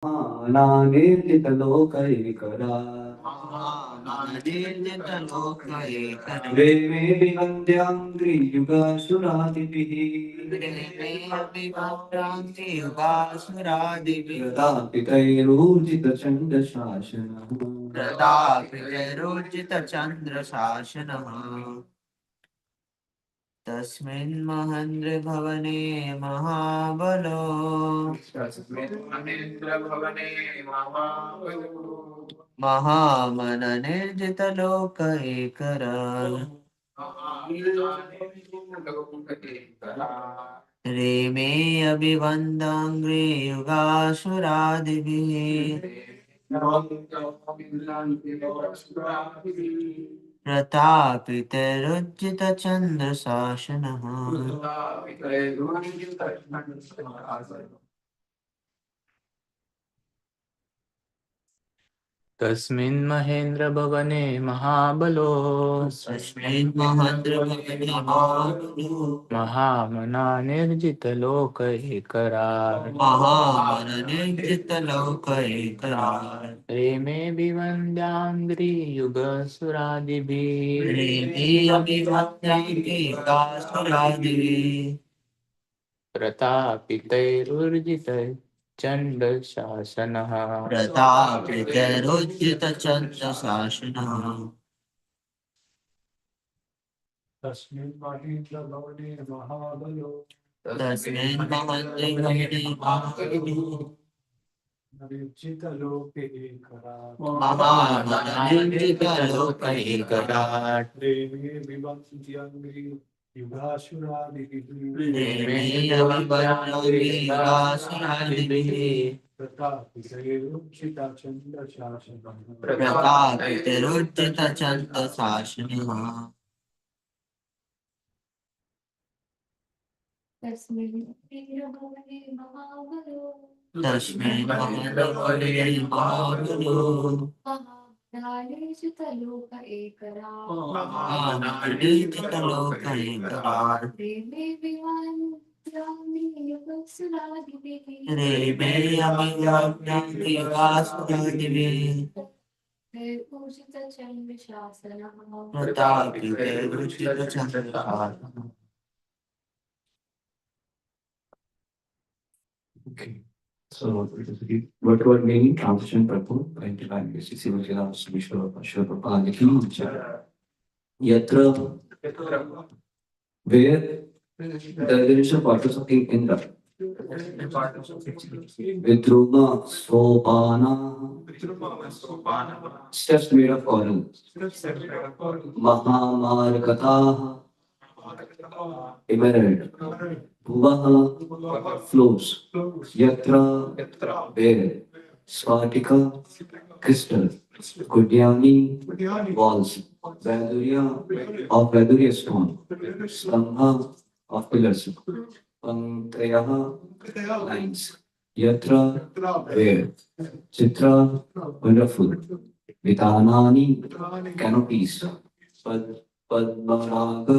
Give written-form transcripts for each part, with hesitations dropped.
नानेर्जितलोकैकरा प्रेमे विवन्द्याङ्घ्रियुगासुरादिभिः प्रतापितैरोर्जितचन्द्रशासनः तस्मिन् महेन्द्र भवने महाबलो महामननिर्जितलोकैकरा रेमे अभिवन्दाङ्घ्रि युगासुरादिभिः प्रतापितैरुज्जितचन्द्रशासनः तस्मिन् महेन्द्र भवने महाबलो महामना निर्जितलोकैकरार रेमे विवन्द्याङ्घ्रियुगसुरादिभिः प्रतापितैरुर्जितचण्डशासनः तस्मिन् महेन्द्र भवने महाबलो निर्जितलोकैकराट रेमे विवन्द्याङ्घ्रि युगासुरादिभिः प्रतापितैरुज्जितचन्द्रशासनः तस्मिन् महेन्द्र भवने महाबलो महामना रेमे अभिवन्द्याङ्घ्रियुगासुरादिभिः प्रतापितैरुज्जितचन्द्रशासनः Okay. So, what were main transition purpose? Twenty five years. इसी वजह से विश्व प्रपाद की यत्र where the initial parts of King Indra Vidruma Sopana steps made of coral Mahamarkata emerald Bhuvaha flows Yatra where Spartica crystal Kudyani walls Vaduria of Vaduria stone Stambha of pillars Pantrayaha lines Yatra where Chitra wonderful Vitanani canopies Padmaraga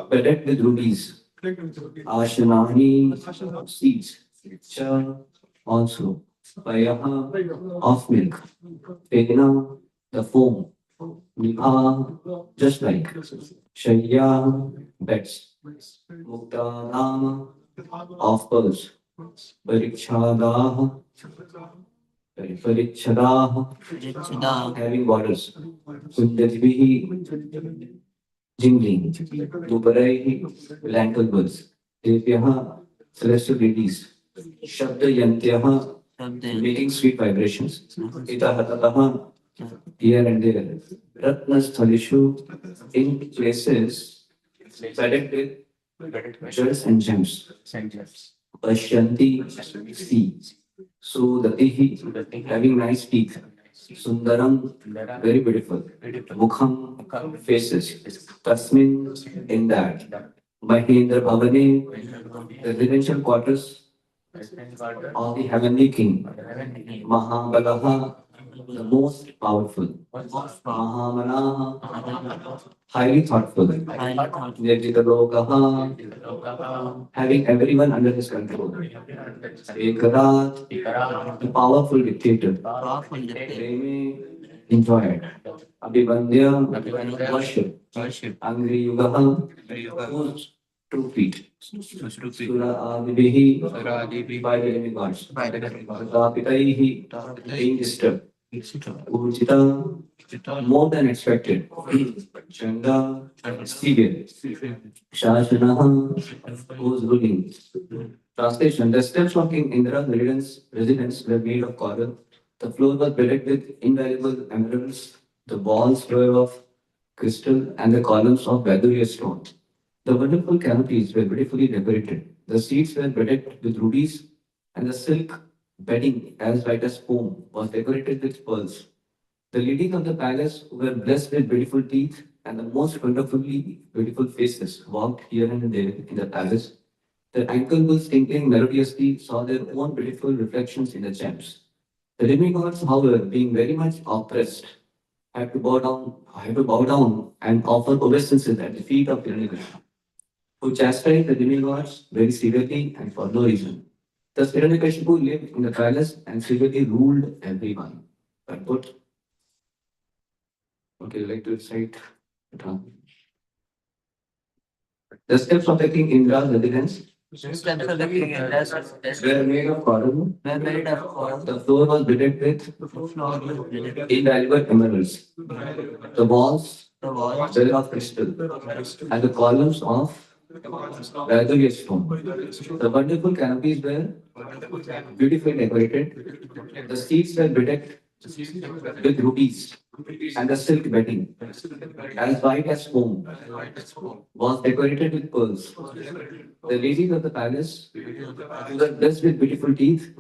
bedded with rubies Ashanani seeds Cha also Payaha of milk Pena the foam Nibha just like Shaya beds Muktanama of pearls Parikshadaha having borders Kundativihi jingling Dubaraihi lantal birds Devyaha celestial deities Shabda Yantyaha making sweet vibrations Itahatataha here and there Ratnas Thalishu in places bedded with jewels and gems Pashyanti see Sudatihi having nice teeth Sundaram very beautiful Mukham faces Tasmin in that Mahendra Bhavane residential quarters of the heavenly king Mahabalaha the most powerful, Mahamanaha, highly thoughtful, Nirjitalokaha, having everyone under his control, Ekarat, the powerful dictator, Preme, enjoyed, Abhivandya, worship, Angry Yugaha, whose true feet, Sura Adibihi, by the demigods, Tapitaihi, being disturbed, Ujita, more than expected, Chanda, severe, Shashanaha, whose ruling. Translation: the steps of King Indra's residence were made of coral. The floor was bedded with invaluable emeralds. The walls were of crystal, and the columns of Vaidurya stone. The wonderful canopies were beautifully decorated. The seats were bedded with rubies, and the silk bedding, as white as foam, was decorated with pearls. The ladies of the palace were blessed with beautiful teeth, and the most wonderfully beautiful faces walked here and there in the palace. Their ankles, tinkling melodiously, saw their own beautiful reflections in the gems. The demigods, however, being very much oppressed, had to bow down and offer obeisances at the feet of Hiranyakashipu, who chastised the demigods very severely and for no reason. Thus Hiranyakashipu lived in the palace and severely ruled everyone. But okay, I'd like to recite it. The steps of the king Indra's residence were made of coral. The floor was bedded with invaluable emeralds. The walls were of crystal, and the columns of Vaidurya stone. The wonderful canopies were beautifully decorated. The seats were bedecked with rubies, and the silk bedding, as white as foam, was decorated with pearls. The ladies of the palace were blessed with beautiful teeth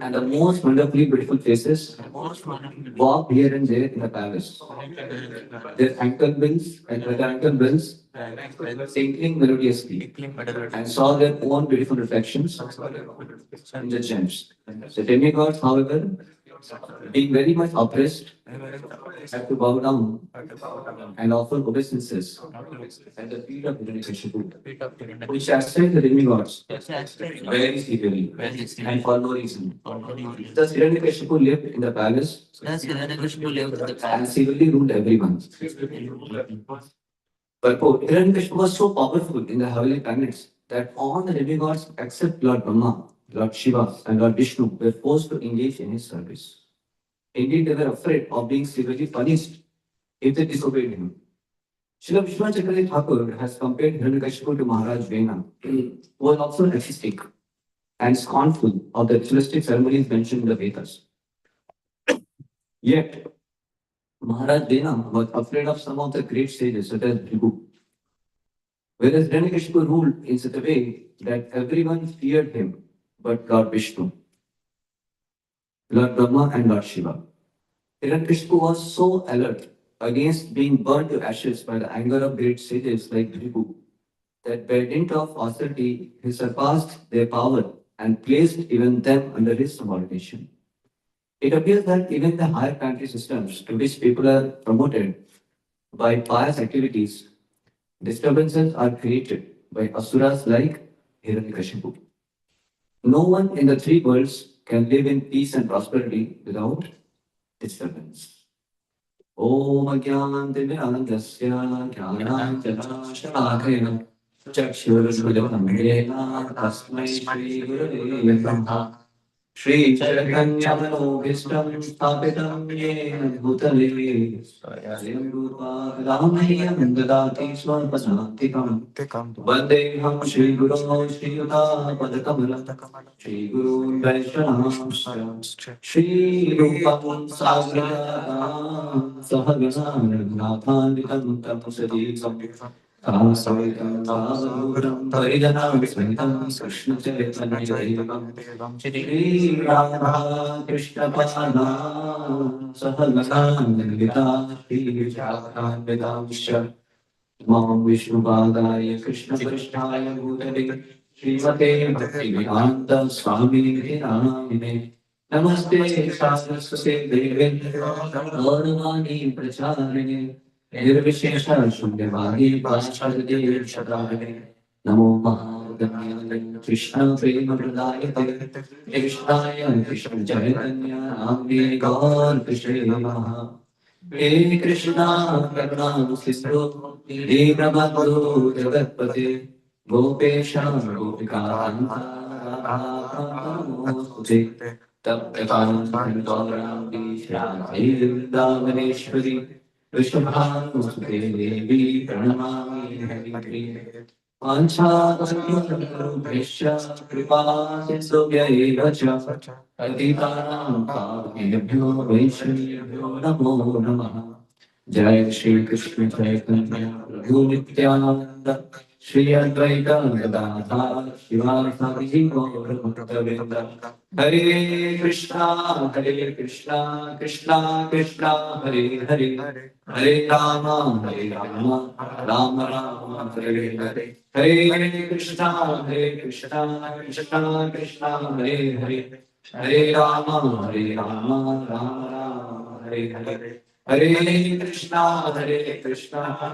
and the most wonderfully beautiful faces walked here and there in the palace. Their ankle bells tinkling melodiously and saw their own beautiful reflections in the gems. The demigods, however, being very much oppressed, had to bow down and offer obeisances at the feet of Hiranyakashipu, which chastised the demigods very severely and for no reason. Thus Hiranyakashipu lived in the palace and severely ruled everyone. But Hiranyakashipu was so powerful in the heavenly planets that all the demigods except Lord Brahma, Lord Shiva, and Lord Vishnu were forced to engage in his service. Indeed, they were afraid of being severely punished if they disobeyed him. Srila Vishwanachakarya Thakur has compared Hiranyakashipu to Maharaj Vena, who was also narcissistic and scornful of the ritualistic ceremonies mentioned in the Vedas. Yet, Maharaj Vena was afraid of some of the great sages such as Bhrigu, whereas Hiranyakashipu ruled in such a way that everyone feared him but Lord Vishnu, Lord Brahma, and Lord Shiva. Hiranyakashipu was so alert against being burned to ashes by the anger of great sages like Bhrigu that by dint of austerity he surpassed their power and placed even them under his subordination. It appears that even the higher planetary systems to which people are promoted by pious activities, disturbances are created by asuras like Hiranyakashipu. No one in the three worlds can live in peace and prosperity without disturbance. ॐ अज्ञानतिमिरान्धस्य ज्ञानाञ्जनाशलाकया चक्षुरुन्मिलितं तस्मै श्रीगुरवे नमः श्रीचैतन्यमनोभीष्टं स्थापितं येन भूतले स्वयं रूपा रामह्यं ददाति स्वपदान्तिकं वन्देऽहं श्रीगुरो श्रीयुतापदकमलं श्रीगुरून् वैष्णवांश्च श्रीरूपं साग्रजातां सहगणा रघुनाथान्वितं तं सजीवं तासैतं तावदूरं परिजनासहितं कृष्णचैतन्यदेवं श्रीराधा कृष्णपादां सहगणा श्रीविशाखान्वितांश्च मां विष्णुपादाय कृष्णकृष्णाय भूतले श्रीमते भक्तिवेदान्त स्वामिने नामिने नमस्ते शास्त्रसे देवे गौरवाणी प्रचारिणे निर्विशेष शून्यवादी पाश्चात्य शतारिणे नमो महागण्याय कृष्ण प्रेम प्रदायते कृष्णाय कृष्ण चैतन्य नाम्ने गौर कृष्णे नमः हे कृष्णा करुणा सिंधु दीनबन्धो जगत्पते गोपेश गोपिका नमोस्तुते तप्त कांचन गौरांगी श्यामले वृंदावनेश्वरी वृषभानुसुते देवी प्रणमामि हरिप्रिये वाञ्छाकल्पतरुभ्यश्च कृपा सिन्धुभ्यैव च पतितानां पावनेभ्यो वैष्णवेभ्यो नमो नमः जय श्री कृष्ण चैतन्य प्रभु नित्यानंद श्री अद्वैत गदाधर शिवासादि गौर भक्तवृंद हरे Krishna Krishna Krishna Hare Hare Hare Ram Ram Ram Hare Hare Hare Krishna Krishna Krishna Hare Hare Hare Ram Ram Ram Hare Hare Hare Krishna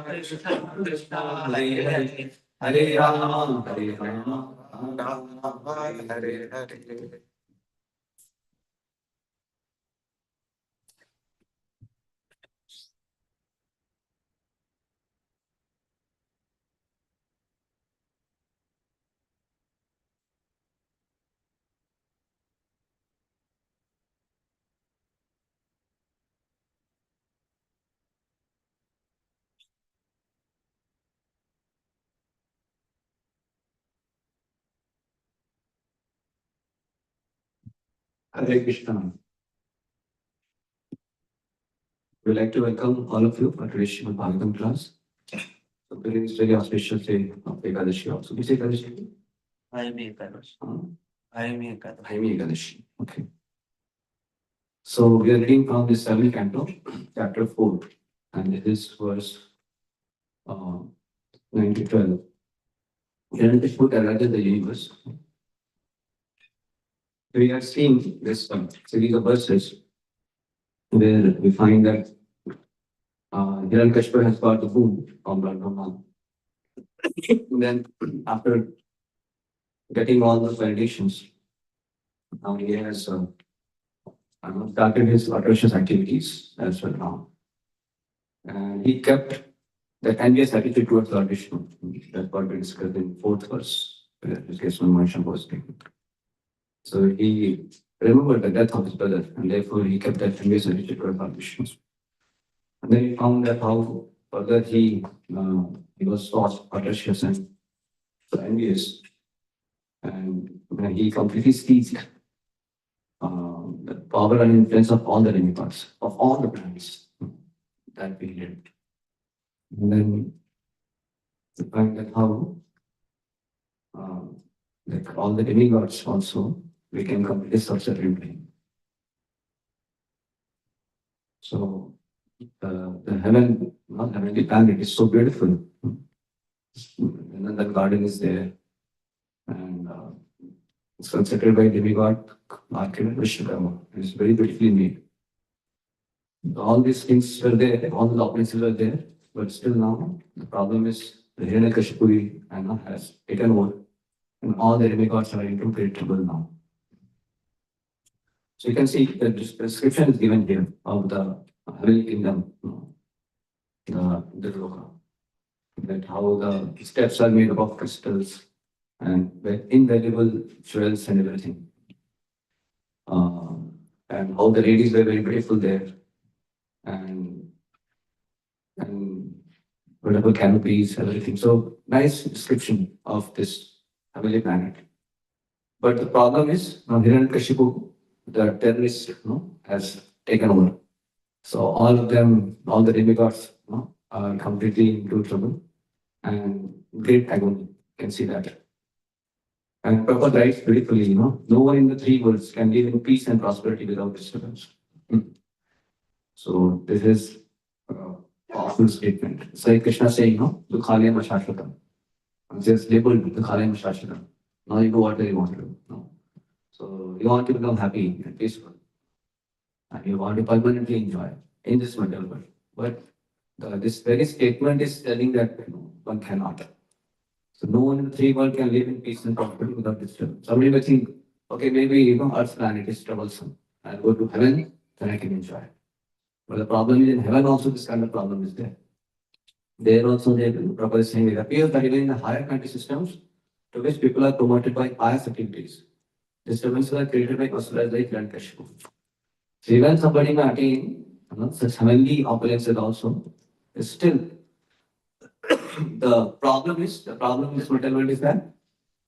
Krishna Krishna Hare Hare Hare Ram Ram Hare Hare Hare Krishna. We'd like to welcome all of you for today's Srimad Bhagavatam class. So today is very auspicious day of Ekadashi also. Which Ekadashi? Ayami Ekadashi. Ayami Ekadashi. Ayami Ekadashi. Okay. So we are reading from the seventh canto, chapter 4, and it is verse 9 to 12. Hiranyakashipu terrorizes the universe. We are seeing this series of verses where we find that Hiranyakashipu has got the boon from Lord Brahma. Then, after getting all the validations, now he has started his atrocious activities as well now. And he kept the envious attitude towards Lord Vishnu. That's what we discussed in fourth verse, where his case mention was taken. So he remembered the death of his brother, and therefore he kept that envious attitude towards Lord Vishnu. And then he found that how further he was so atrocious and so envious, and when he completely seized the power and influence of all the demigods, of all the planets that period. And then to find that how like all the demigods also became completely self-centered. So the heaven, not heavenly planet is so beautiful. And then the garden is there, and it's considered by demigod architect Vishnu. It's very beautifully made. All these things were there, all the opportunities were there, but still now the problem is the Hiranyakashipu and has taken over, and all the demigods are into great trouble now. So you can see the description is given here of the heavenly kingdom, the Loka, that how the steps are made up of crystals and with invaluable jewels and everything. And how the ladies were very beautiful there, and wonderful canopies, everything. So nice description of this heavenly planet. But the problem is now Hiranyakashipu, the terrorist, has taken over. So all of them, all the demigods, are completely into trouble and great agony. You can see that. And Prabhupada writes beautifully, no one in the three worlds can live in peace and prosperity without disturbance. So this is a powerful statement. It's like Krishna saying, Dukhalaya Mashashvatam. Just labeled Dukhalaya Mashashvatam. Now you go whatever you want to do. No. So you want to become happy and peaceful, and you want to permanently enjoy in this material world. But this very statement is telling that one cannot. So no one in the three world can live in peace and prosperity without disturbance. Somebody may think, okay, maybe Earth's planet is troublesome. I'll go to heaven, then I can enjoy. But the problem is in heaven also this kind of problem is there. There also they propose saying it appears that even in the higher country systems, to which people are promoted by pious activities, disturbances are created by personalized like land Kashmir. So even somebody may attain such heavenly opulences also, still the problem in this material world is that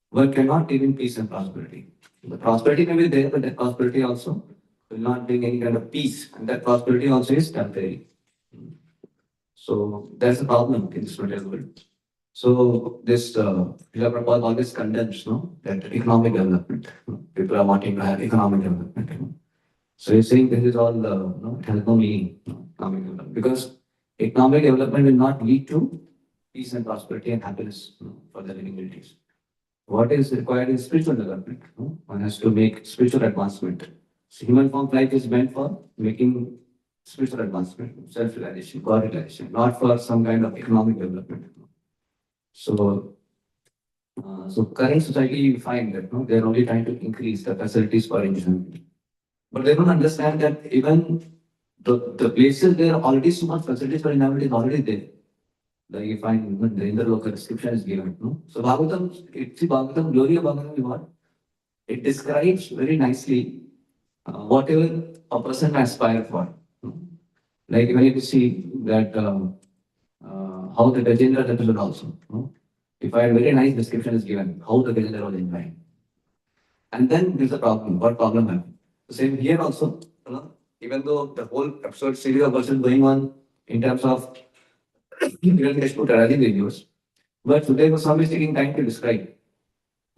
one cannot live in peace and prosperity. The prosperity may be there, but that prosperity also will not bring any kind of peace, and that prosperity also is temporary. So there's a problem in this material world. So this Srila Prabhupada always condemns, that economic development. People are wanting to have economic development. So he's saying this is all, it has no meaning, economic development, because economic development will not lead to peace and prosperity and happiness for the living entities. What is required is spiritual development. One has to make spiritual advancement. So human form life is meant for making spiritual advancement, self-realization, God-realization, not for some kind of economic development. So, so current society, you find that they're only trying to increase the facilities for enjoyment. But they don't understand that even the places where already so much facilities for enjoyment is already there. Like you find even the Indra description is given. So Bhagavatam, Bhagavatam, glory of Bhagavatam is what? It describes very nicely whatever a person may aspire for. Like when you see that how the Gajendra episode also. If I very nice description is given, how the Gajendra was enjoying. And then there's a problem. What problem happened? The same here also. Even though the whole episode series of verses going on in terms of videos, but today was always taking time to describe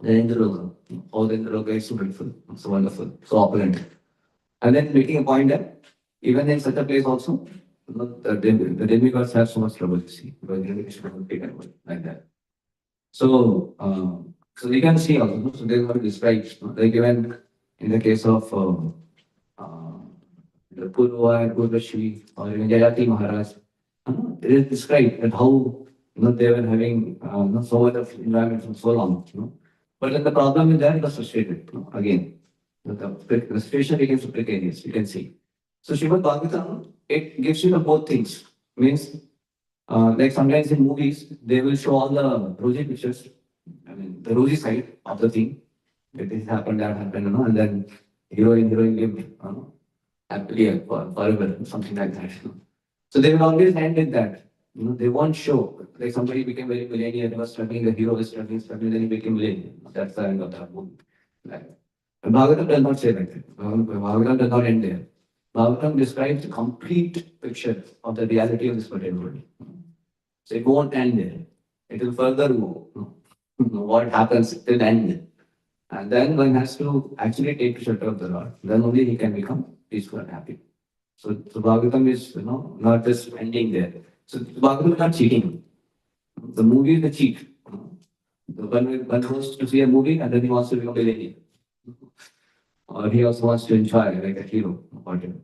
the Indra. How the Indra is so beautiful, so wonderful, so opulent. And then making a point that even in such a place also, the demigods have so much trouble, you see, because they don't take away like that. So, so we can see also, so they were described, like even in the case of uh, the Purva and Purvashi or even Jayati Maharaj, it is described that how they were having so much of environment for so long. But then the problem is that it was frustrated again. The situation becomes precarious, you can see. So Srimad Bhagavatam, it gives you the both things. Means like sometimes in movies, they will show all the rosy pictures, I mean the rosy side of the thing. That this happened, that happened, and then heroine lived happily forever, something like that. So they will always end with that. They won't show. Like somebody became very millionaire, they were struggling, the hero was struggling, then he became millionaire. That's the end of that movie. Like, and Bhagavatam does not say like that. Bhagavatam does not end there. Bhagavatam describes the complete picture of the reality of this material world. So it won't end there. It will further go. What happens till end. And then one has to actually take shelter of the Lord. Then only he can become peaceful and happy. So Bhagavatam is not just ending there. So Bhagavatam is not cheating. The movie is the cheat. The one goes to see a movie and then he wants to become a lady. Or he also wants to enjoy like a hero, whatever.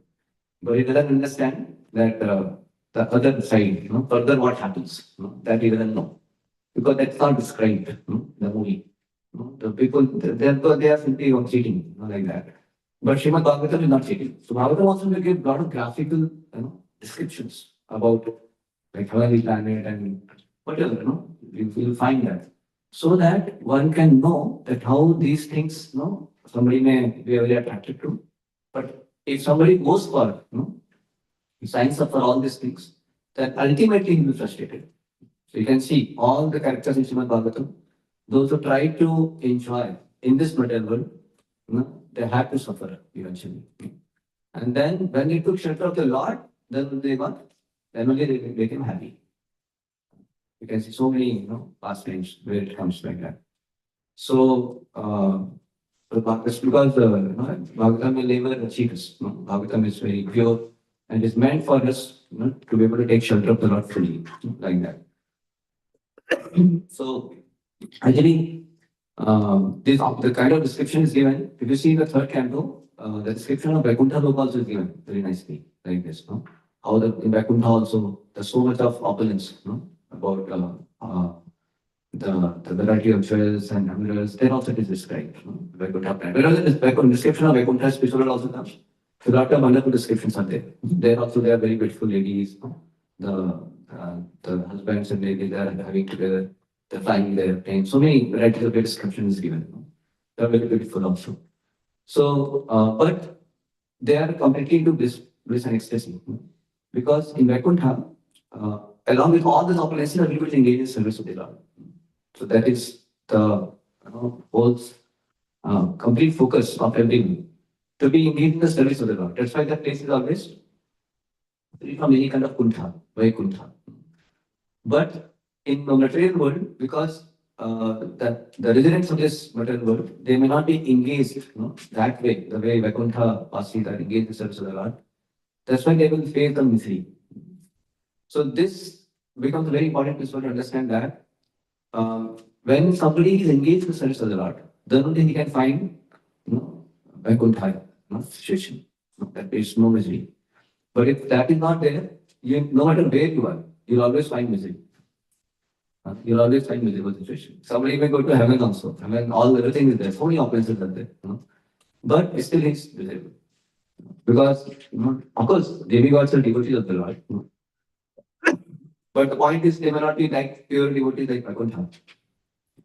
But he doesn't understand that the other side, further what happens, that he doesn't know. Because that's not described, the movie. The people, they are simply cheating, like that. But Srimad Bhagavatam is not cheating. So Bhagavatam also will give a lot of graphical, descriptions about like heavenly planet and whatever, you will find that. So that one can know that how these things, somebody may be very attracted to. But if somebody goes for, he signs up for all these things, then ultimately he will be frustrated. So you can see all the characters in Srimad Bhagavatam, those who try to enjoy in this material world, they have to suffer eventually. And then when they took shelter of the Lord, then then only they became happy. You can see so many, past times where it comes like that. So, it's because Bhagavatam will never cheat us. Bhagavatam is very pure and is meant for us to be able to take shelter of the Lord fully, like that. So, actually, This the kind of description is given. If you see the third canto, the description of Vaikuntha Loka also is given very nicely, like this. No? How the in Vaikuntha also there's so much of opulence, no? About the variety of jewels and emeralds. Then also it is described. No? Vaikuntha planet. Whereas in this description of Vaikuntha spiritual also comes. So a lot of wonderful descriptions are there. There also they are very beautiful ladies. No? The husbands and ladies they are having together. They're flying their plane. So many varieties of descriptions given. No? They're very beautiful also. So, but they are completely into bliss and ecstasy. No? Because in Vaikuntha, along with all these opulences, everybody engages in service of the Lord. So that is the whole complete focus of everyone to be engaged in the service of the Lord. That's why that place is always free from any kind of kuntha, Vaikuntha. But in the material world, because the residents of this material world, they may not be engaged that way, the way Vaikuntha Vasis are engaged in the service of the Lord. That's why they will face the misery. So this becomes very important to understand that when somebody is engaged in the service of the Lord, then only he can find Vaikuntha situation. That there is no misery. But if that is not there, no matter where you are, you'll always find misery. You'll always find miserable situation. Somebody may go to heaven also. Heaven, all everything is there. So many opulences are there. But still it's miserable. Because of course, demigods are devotees of the Lord. But the point is they may not be like pure devotees like Vaikuntha.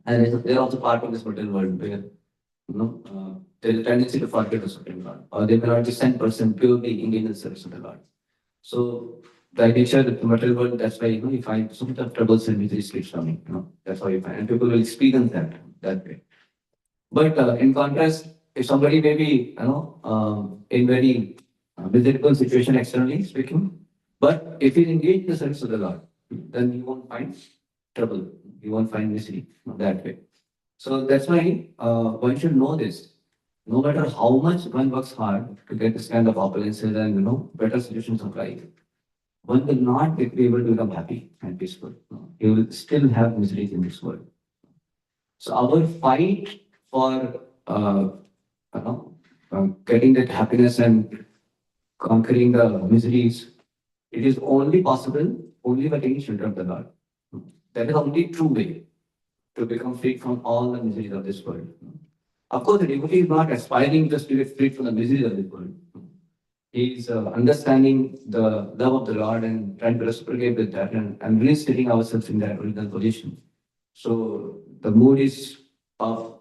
And they're also part of this material world where there's a tendency to forget the Supreme Lord. Or they may not be 100% purely engaged in the service of the Lord. So the nature of the material world, that's why you find so much of troubles and misery keeps coming. That's how you find. And people will experience that way. But in contrast, if somebody may be in very miserable situation externally speaking, but if he's engaged in the service of the Lord, then you won't find trouble. You won't find misery that way. So that's why one should know this. No matter how much one works hard to get this kind of opulences and better situations of life, one will not be able to become happy and peaceful. You will still have miseries in this world. So our fight for getting that happiness and conquering the miseries, it is only possible only by taking shelter of the Lord. That is the only true way to become free from all the miseries of this world. Of course, the devotee is not aspiring just to get free from the miseries of this world. He is understanding the love of the Lord and trying to reciprocate with that and restating ourselves in that original position. So the mood is of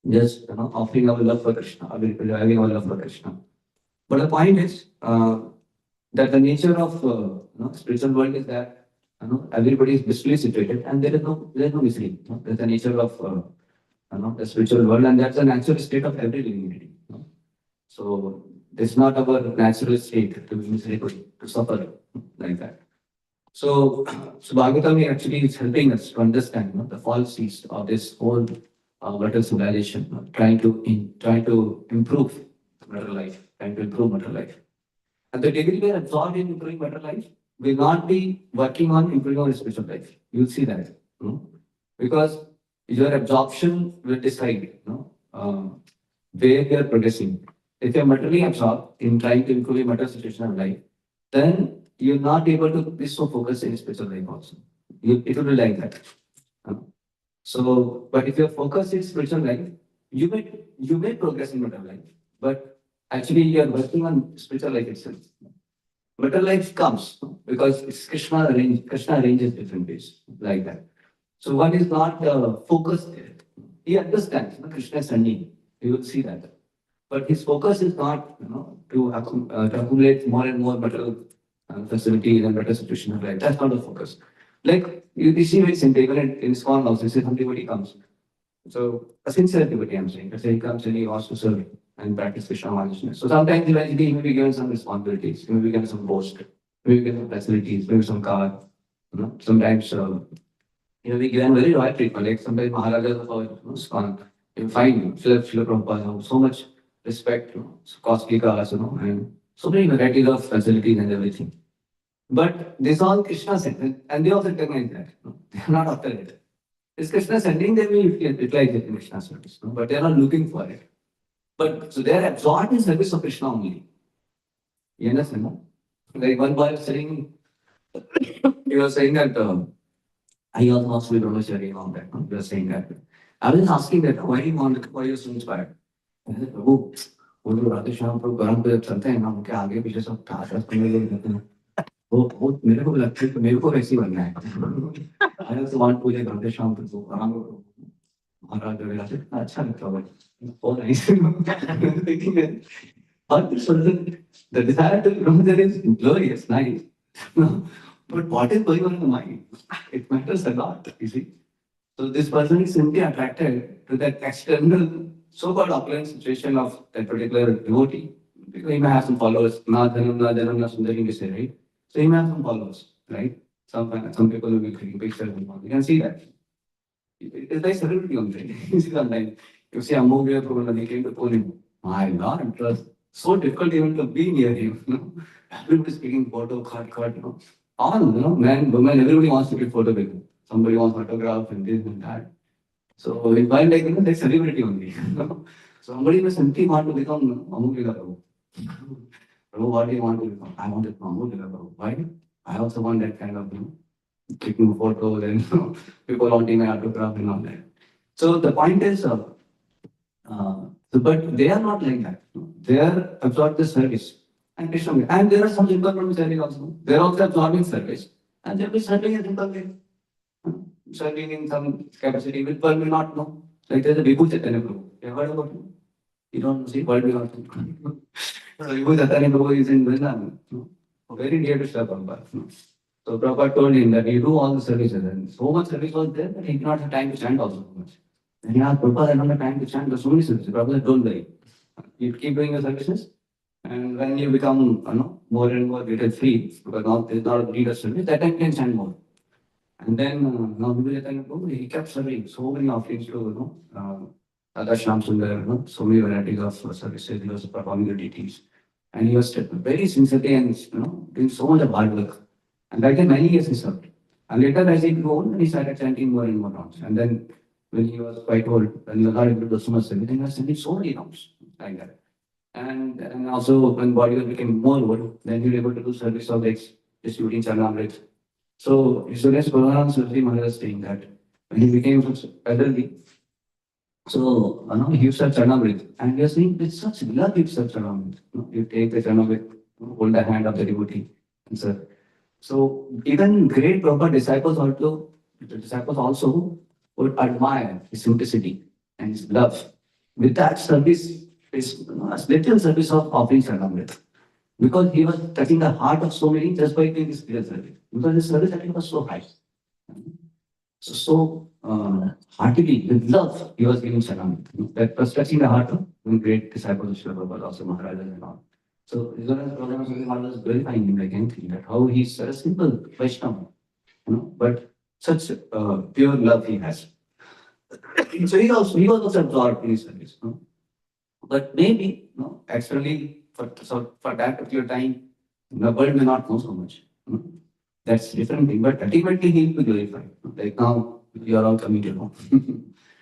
just offering our love for Krishna, having our love for Krishna. But the point is that the nature of spiritual world is that everybody is blissfully situated and there is no misery. That's the nature of the spiritual world, and that's the natural state of every living entity. So it's not our natural state to be miserable, to suffer like that. So Bhagavatam actually is helping us to understand the falsities of this whole material civilization, trying to improve material life, trying to improve material life. And the degree we are absorbed in improving material life will not be working on improving our spiritual life. You'll see that. Because your absorption will decide where you are progressing. If you're materially absorbed in trying to improve your material situation of life, then you're not able to be so focused in spiritual life also. It will be like that. But if your focus is spiritual life, you may progress in material life, but actually you are working on spiritual life itself. Material life comes because it's Krishna arranges different ways like that. So one is not focused there. He understands Krishna is sending. You will see that. But his focus is not to accumulate more and more material facilities and better situation of life. That's not the focus. Like you see very simple, even in small houses, say some devotee comes. So a sincere devotee, I'm saying. Let's say he comes and he wants to serve and practice Krishna consciousness. So sometimes eventually he may be given some responsibilities, he may be given some post, maybe given some facilities, maybe some car. Sometimes we given very royal treatment. Like sometimes Maharajas of our ISKCON, you find Srila Prabhupada, so much respect, so costly cars, and so many varieties of facilities and everything. But this all Krishna sent, and they also recognize that. They are not after it. Is Krishna sending them? It like the Krishna service, no? But they are not looking for it. But so they are absorbed in service of Krishna only. You understand? No? Like one boy was saying, he was saying that I also asked with Brahmachari and all that. No? He was saying that. I was just asking that why you want, why you're so inspired. I said, प्रभु वो जो राधे श्याम प्रभु गरम पे जब चलते हैं ना उनके आगे पीछे सब 10-15 लोग रहते हैं वो मेरे को भी लगता है कि मेरे को वैसे ही बनना है I also want to like Radhe Shyam प्रभु गरम महाराज वगैरह से अच्छा लगता है बहुत nice thinking that all this the desire to become there is glorious nice but what is going on in the mind it matters a lot you see. So this person is simply attracted to that external so-called opulent situation of that particular devotee. Because he may have some followers, na dhanam na dhanam na sundari we say, right? So he may have some followers, right? Some people will be clicking pictures and all. You can see that. It's like celebrity on there. You see online. You see Amogya Prabhupada, they came to Pune. My Lord, it was so difficult even to be near him. You know? Everybody speaking photo, cut, you know. All, you know, men, women, everybody wants to take photo with him. Somebody wants autograph and this and that. So we find like, you know, like celebrity only. You know? Somebody may simply want to become Amogya Prabhu. Prabhu, what do you want to become? I want to become Amogya Prabhu. Why? I also want that kind of, you know, taking photos and you know, people wanting my autograph and all that. So the point is, but they are not like that. They are absorbed the service and Krishna. And there are some simple brahmacharis also. They are also absorbing service and they will be serving in simple way. Serving in some capacity which one will not know. Like there's a Vibhu Chaitanya Prabhu. You have heard about him? You don't see world will not know. Vibhu Chaitanya Prabhu is in Vrindavan. Very dear to Srila Prabhupada. So Prabhupada told him that you do all the services and so much service was there that he did not have time to chant also so much. And he asked Prabhupada, I don't have time to chant, there's so many services. Prabhupada said, don't worry. You keep doing your services and when you become more and more little free, because now there's not a need of service, that time you can chant more. And then now he kept serving so many offerings to Radha Shyam Sundar, so many varieties of services he was performing the deities. And he was very sincerely and doing so much of hard work. And like that many years he served. And later as he grew old, he started chanting more and more rounds. And then when he was quite old, when he was not able to do so much service, he was sending so many rounds like that. And also when body became more old, then he was able to do service of like distributing Charnamrit. So his students Bhagavan Surji Maharaj is saying that when he became elderly, so he used to Charnamrit. And we are saying with such love he used to Charnamrit. You take the Charnamrit, hold the hand of the devotee, and serve. So even great Prabhupada disciples also would admire his simplicity and his love. With that service, his little service of offering Saranamrita. Because he was touching the heart of so many just by doing this little service. Because his service I think was so high. So heartily, with love, he was giving Saranamrita. That was touching the heart of great disciples of Srila Prabhupada, also Maharajas and all. So Israel's program was verifying him like anything, that how he's a simple Vaishnava, but such pure love he has. So he was also absorbed in his service. But maybe, actually, for that particular time, the world may not know so much. That's a different thing. But ultimately, he will be glorified. Like now, we are all coming to know.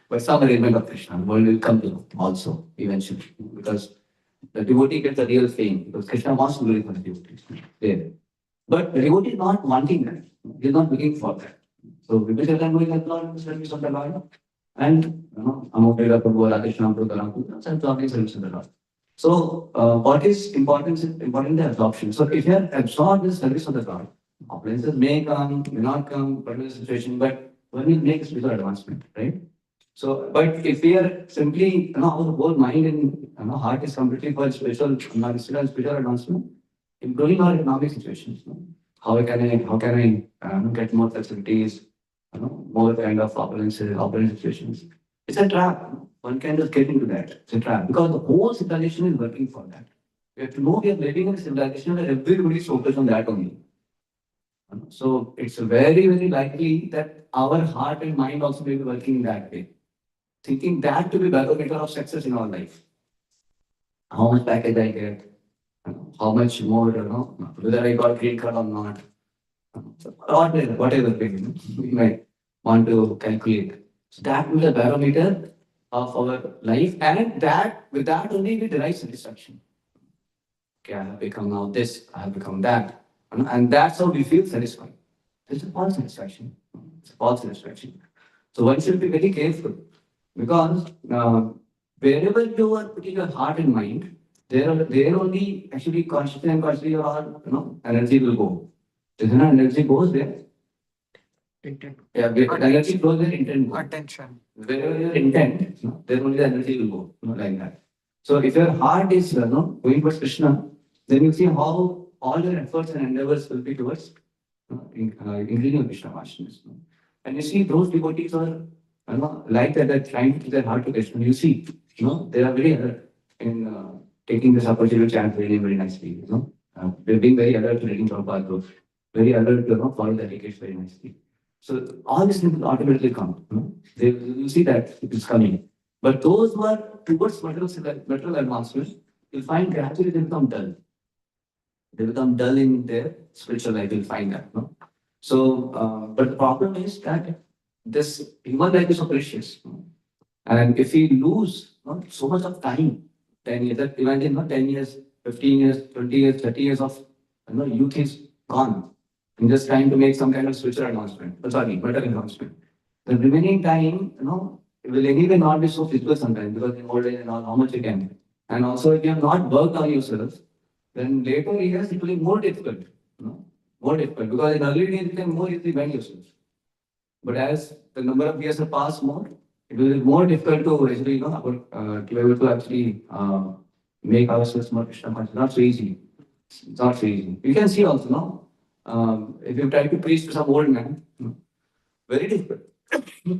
But some arrangement of Krishna, the world will come to know also eventually. Because the devotee gets the real fame. Because Krishna wants to glorify the devotees. There. But the devotee is not wanting that. He is not looking for that. So Vibhishana going as Lord in the service of the Lord. And Amokela Prabhu, Radhesham Prabhu, Kalam, and absorbing service of the Lord. So what is important the absorption. So if you are absorbed in the service of the Lord, appliances may come, may not come, particular situation, but when we make spiritual advancement, right? So, but if we are simply, our whole mind and heart is completely for spiritual advancement, improving our economic situations. How can I get more facilities, more kind of opulent situations? It's a trap. One can just get into that. It's a trap because the whole civilization is working for that. We have to know we are living in a civilization where everybody is focused on that only. So it's very, very likely that our heart and mind also may be working in that way, thinking that to be barometer of success in our life. How much package I get, how much more, whether I got green card or not, or whatever thing we might want to calculate. So that will be the barometer of our life, and that with that only we derive satisfaction. Okay, I have become now this, I have become that, and that's how we feel satisfied. It's a false satisfaction. It's a false satisfaction. So one should be very careful because wherever you are putting your heart and mind, there only actually consciously and consciously your energy will go. Isn't it? Energy goes there. Intent. Yeah, energy flows where intent goes. Attention. Wherever your intent, there only the energy will go, like that. So if your heart is going towards Krishna, then you see how all your efforts and endeavors will be towards increasing Krishna consciousness. And you see those devotees are like that, they're trying to keep their heart to Krishna. You see, they are very alert in taking this opportunity to chant very, very nicely. They're being very alert to reading Prabhupada books, very alert to follow the etiquette very nicely. So all these things will automatically come. You see that it is coming. But those who are towards material advancement, you'll find gradually they become dull. They become dull in their spiritual life. You'll find that. No? So, but the problem is that this human life is so precious. And if we lose so much of time, 10 years, imagine 10 years, 15 years, 20 years, 30 years of youth is gone. And just trying to make some kind of spiritual announcement. Sorry, better announcement. The remaining time, it will anyway not be so physical sometimes because in old age and all, how much you can. And also, if you have not worked on yourself, then later years it will be more difficult. More difficult because in early days you can more easily bend yourself. But as the number of years have passed more, it will be more difficult to actually, to be able to actually make ourselves more Krishna conscious. Not so easy. It's not so easy. You can see also, if you try to preach to some old man, very difficult.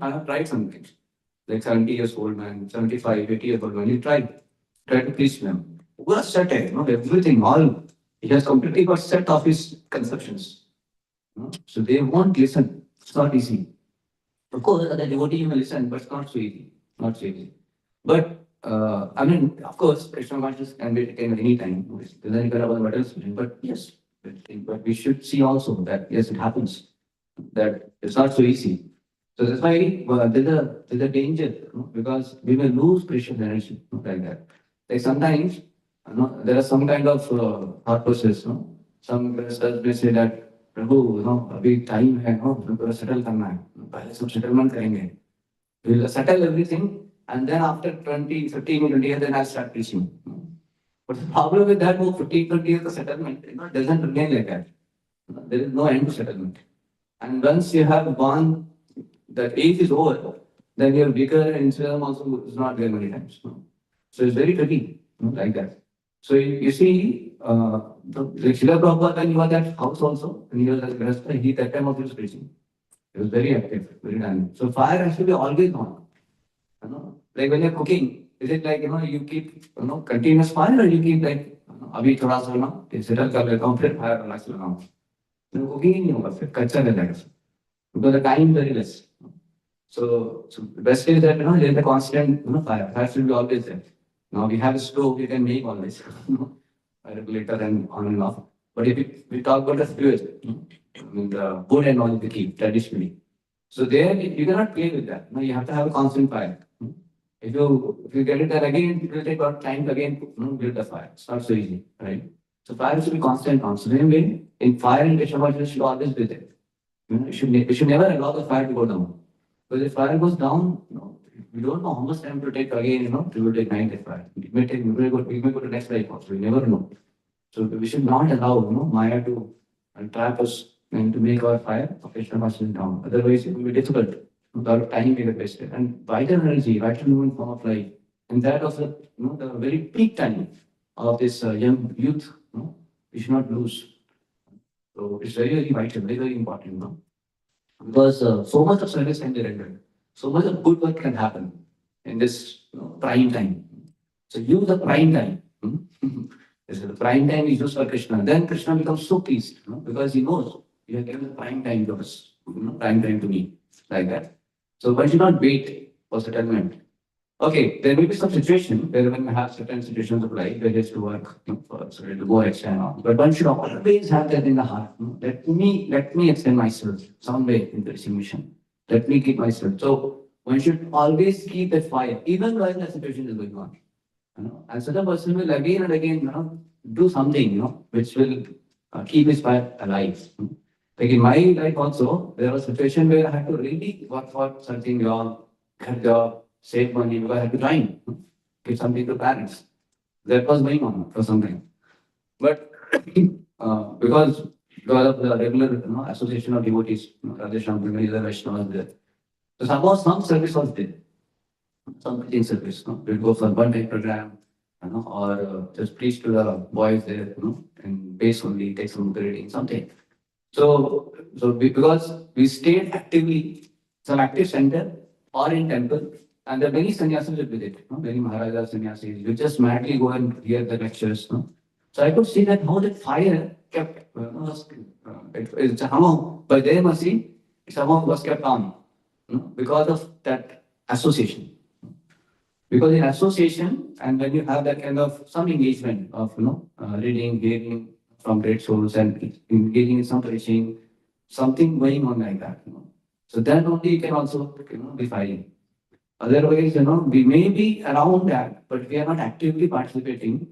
I have tried something, like 70 years old man, 75, 80 years old man. You try to preach to them. Who has set it, everything, all. He has completely got set of his conceptions. So they won't listen. It's not easy. Of course, the devotee will listen, but it's not so easy. Not so easy. But I mean, of course, Krishna consciousness can be taken at any time. Doesn't matter about what else. But yes, but we should see also that yes, it happens. That it's not so easy. So that's why there's a danger, because we may lose precious energy like that. Like sometimes, there are some kind of thought process. Some ministers may say that, प्रभु, अभी time है, हमको settle करना है. पहले सब settlement करेंगे. We'll settle everything, and then after 20, 15, 20 years, then I'll start preaching. But the problem with that, 15, 20 years of settlement, doesn't remain like that. There is no end to settlement. And once you have gone, that age is over, then your vigor and enthusiasm also is not there many times. So it's very tricky, like that. So you see, like Srila Prabhupada, when he was at house also, when he was at Grasta, he that time also was preaching. He was very active, very dynamic. So fire has to be always on. Like when you're cooking, is it like you keep continuous fire, or you keep like अभी थोड़ा सा settle कर लेता हूँ फिर fire relax लगाऊँ. Cooking ही नहीं होगा, फिर कच्चा रह जाएगा because the time is very less. So the best is that there's a constant fire. Fire should be always there. Now we have a stove, we can make always a regulator and on and off. But if we talk about the fuel, the wood and all we keep traditionally. So there you cannot play with that. You have to have a constant fire. If you get it there again, it will take a lot of time to again build the fire. It's not so easy, right? So fire should be constant. Same way, in fire and Krishna should always be there. You should never allow the fire to go down. Because if fire goes down, we don't know how much time to take again, it will take 9 days fire. We may go to next life also. We never know. So we should not allow, Maya to trap us and to make our fire of Krishna consciousness down. Otherwise, it will be difficult. A lot of time will be wasted. And vital energy, vital movement form of life. And that also, the very peak time of this young youth, we should not lose. So it's very, very vital, very, very important, because so much of service can be rendered, so much of good work can happen in this prime time. So use the prime time. The prime time is used for Krishna. Then Krishna becomes so pleased, because he knows you have given the prime time to us, prime time to me, like that. So one should not wait for settlement. Okay, there will be some situation where one may have certain situations of life where he has to work for to go extra and all. But one should always have that in the heart. Let me extend myself some way in this mission. Let me keep myself. So One should always keep a fire, even while the situation is going on. And such a person will again and again, do something, which will keep his fire alive. Like in my life also, there was a situation where I had to really work for something job, get job, save money because I had to join, give something to parents. That was going on for some time. But because of the regular association of devotees, Rajesh Rampremi, the Vaishnavas there. So somehow some service was there, some teaching service. We'd go for one day program, or just preach to the boys there, and base only, take some reading, something. Because we stayed actively, some active center or in temple, and there are many sannyasis with it, many Maharajas sannyasis. We just madly go and hear the lectures. So I could see that how that fire kept, it somehow, by their mercy, it somehow was kept on, because of that association. Because in association, and when you have that kind of some engagement of reading, hearing from great souls, and engaging in some preaching, something going on like that. So then only you can also be fighting. Otherwise, we may be around that, but we are not actively participating,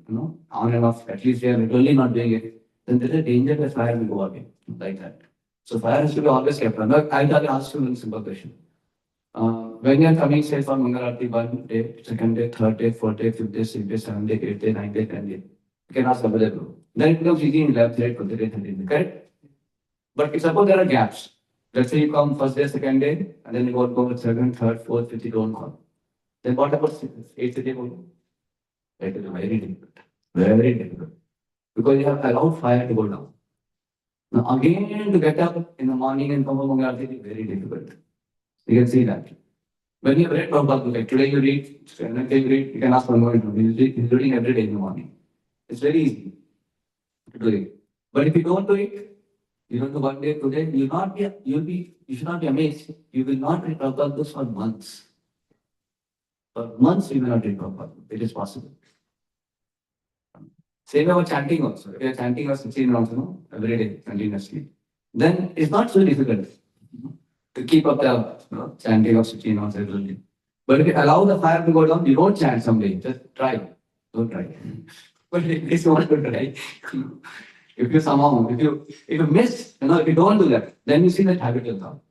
on and off. At least we are regularly not doing it. Then there is a danger that fire will go away like that. So fire has to be always kept on. Look, I'll ask you one simple question. When you are coming, say, for Mangalarti, one day, second day, third day, fourth day, fifth day, sixth day, seventh day, eighth day, ninth day, 10th day, you can ask available. Then it becomes easy in 11th day, 12th day, 13th day, correct? But if suppose there are gaps, let's say you come first day, second day, and then you go with second, third, fourth, fifth, you don't come. Then what about eighth day? That is very difficult. Very difficult. Because you have allowed fire to go down. Now again to get up in the morning and come for Mangalarti is very difficult. You can see that. When you read Prabhupada book, like today you read, next day you read, you can ask one more to he's reading every day in the morning. It's very easy to do it. But if you don't do it, you don't do one day, today, you should not be amazed. You will not read Prabhupada books for months. For months you will not read Prabhupada. It is possible. Same about chanting also. If you are chanting or 16 rounds, every day continuously, then it's not so difficult to keep up the chanting of 16 rounds regularly. But if you allow the fire to go down, you don't chant someday. Just try. Don't try. But if you want to try, if you miss, if you don't do that, then you see that habit will come.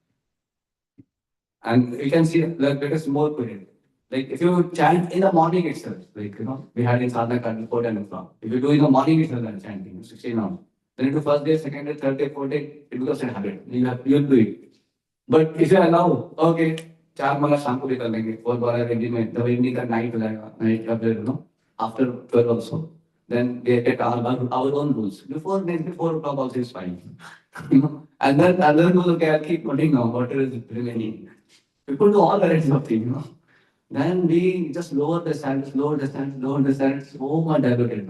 And you can see like let us more put it. Like if you chant in the morning itself, like we had in Sadhana Country, and from. If you do in the morning itself that chanting, 16 hours, then into first day, second day, third day, fourth day, it becomes a habit. You'll do it. But if you allow, okay, 4 माला शाम को भी कर लेंगे, 4 बार evening में, तब evening का night हो जाएगा, night का फिर after 12 also. Then we get our own rules. Before 4 o'clock also is fine. And then other rules, okay, I'll keep putting now, water is remaining. People do all kinds of things, Then we just lower the standards, lower the standards, so much diluted,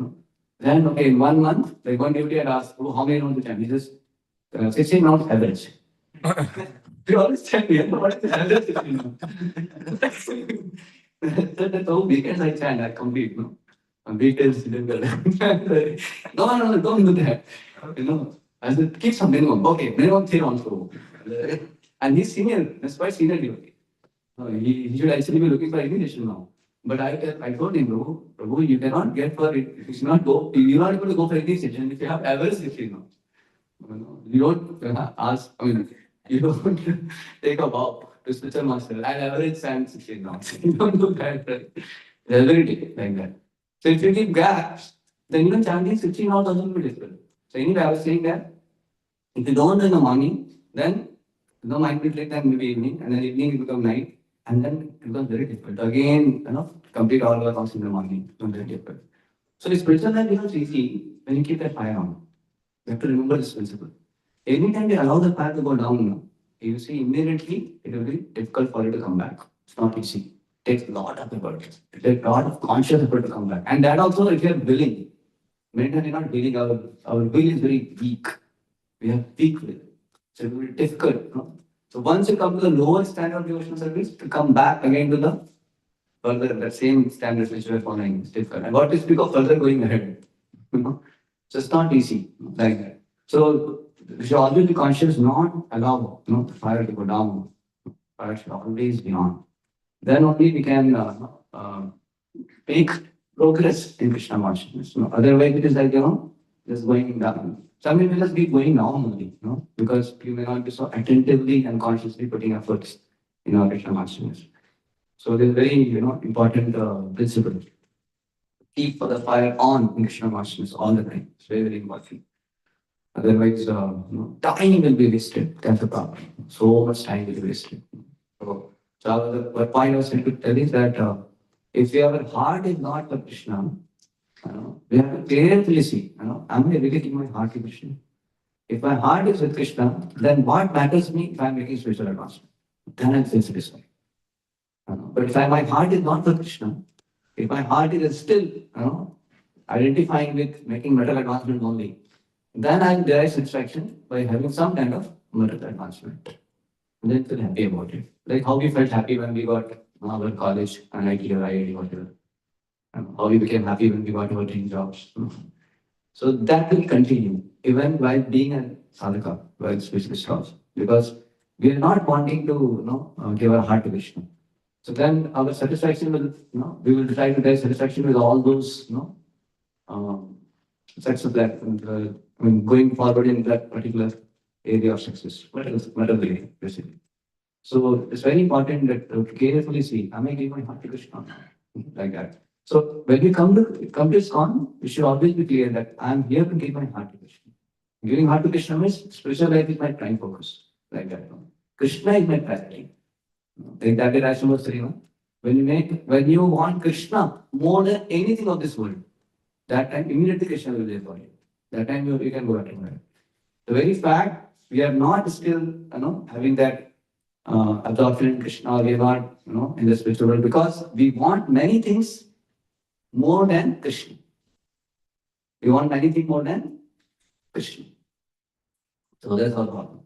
Then, okay, in 1 month, like one devotee had asked, oh, how many rounds you chant? He says, 16 rounds average. You always tell me, what is the average 16 rounds? So that's how weekends I chant, I complete, On weekends, no, don't do that. I said, keep some minimum. Okay, minimum 3 rounds. And he's senior, that's why senior devotee. He should actually be looking for initiation now. But I told him, Prabhu, you cannot get for it. You should not go. You're not able to go for initiation if you have average 16 now. You don't ask, you don't take a vow to spiritual master. I average stand 16 now. You don't do that, right? Ability like that. So if you give gaps, then even chanting 16 hours doesn't be difficult. So anyway, I was saying that if you don't do in the morning, then mind will take time maybe evening, and then evening it becomes night, and then it becomes very difficult. Again, complete all the thoughts in the morning. It becomes very difficult. So the spiritual life becomes easy when you keep that fire on. You have to remember this principle. Anytime you allow the fire to go down, you see immediately it will be difficult for you to come back. It's not easy. It takes a lot of effort. It takes a lot of conscious effort to come back. And that also if you are willing. Many times you're not willing, our will is very weak. We have weak will. So it will be difficult. So once you come to the lower standard of devotional service, to come back again to the further, the same standards which we are following is difficult. And what is because further going ahead? So it's not easy like that. So we should always be conscious, not allow the fire to go down. Fire should always be on. then only we can make progress in Krishna consciousness. Otherwise, it is like, just going down. Some will just be going down only, because you may not be so attentively and consciously putting efforts in our Krishna consciousness. So, this is very, important principle. Keep the fire on in Krishna consciousness all the time. It's very, very important. Otherwise, time will be wasted. That's the problem. So much time will be wasted. So the point I was trying to tell is that if your heart is not for Krishna, we have to carefully see, am I really giving my heart to Krishna? If my heart is with Krishna, then what matters me if I'm making spiritual advancement? Then I'm feel satisfied. But if my heart is not for Krishna, if my heart is still, identifying with making material advancement only, then I'll derive satisfaction by having some kind of material advancement. And then feel happy about it. Like how we felt happy when we got our college, IIT or IIT, whatever. And how we became happy when we got our dream jobs. So that will continue even while being a sadhaka, while specialist also. Because we are not wanting to, give our heart to Vishnu. So then our satisfaction will, we will try to get satisfaction with all those, sets of that, going forward in that particular area of success, whatever area, basically. So it's very important that to carefully see, am I giving my heart to Krishna? Like that. So when we come to ISKCON, we should always be clear that I am here to give my heart to Krishna. Giving heart to Krishna means spiritual life is my prime focus. Like that. Krishna is my priority. Like that is Rashi was saying, when you want Krishna more than anything of this world, that time immediately Krishna will be there for you. That time you can go back to God. The very fact we are not still, having that absorption in Krishna, we are not, in the spiritual world because we want many things more than Krishna. We want many things more than Krishna. So that's our problem.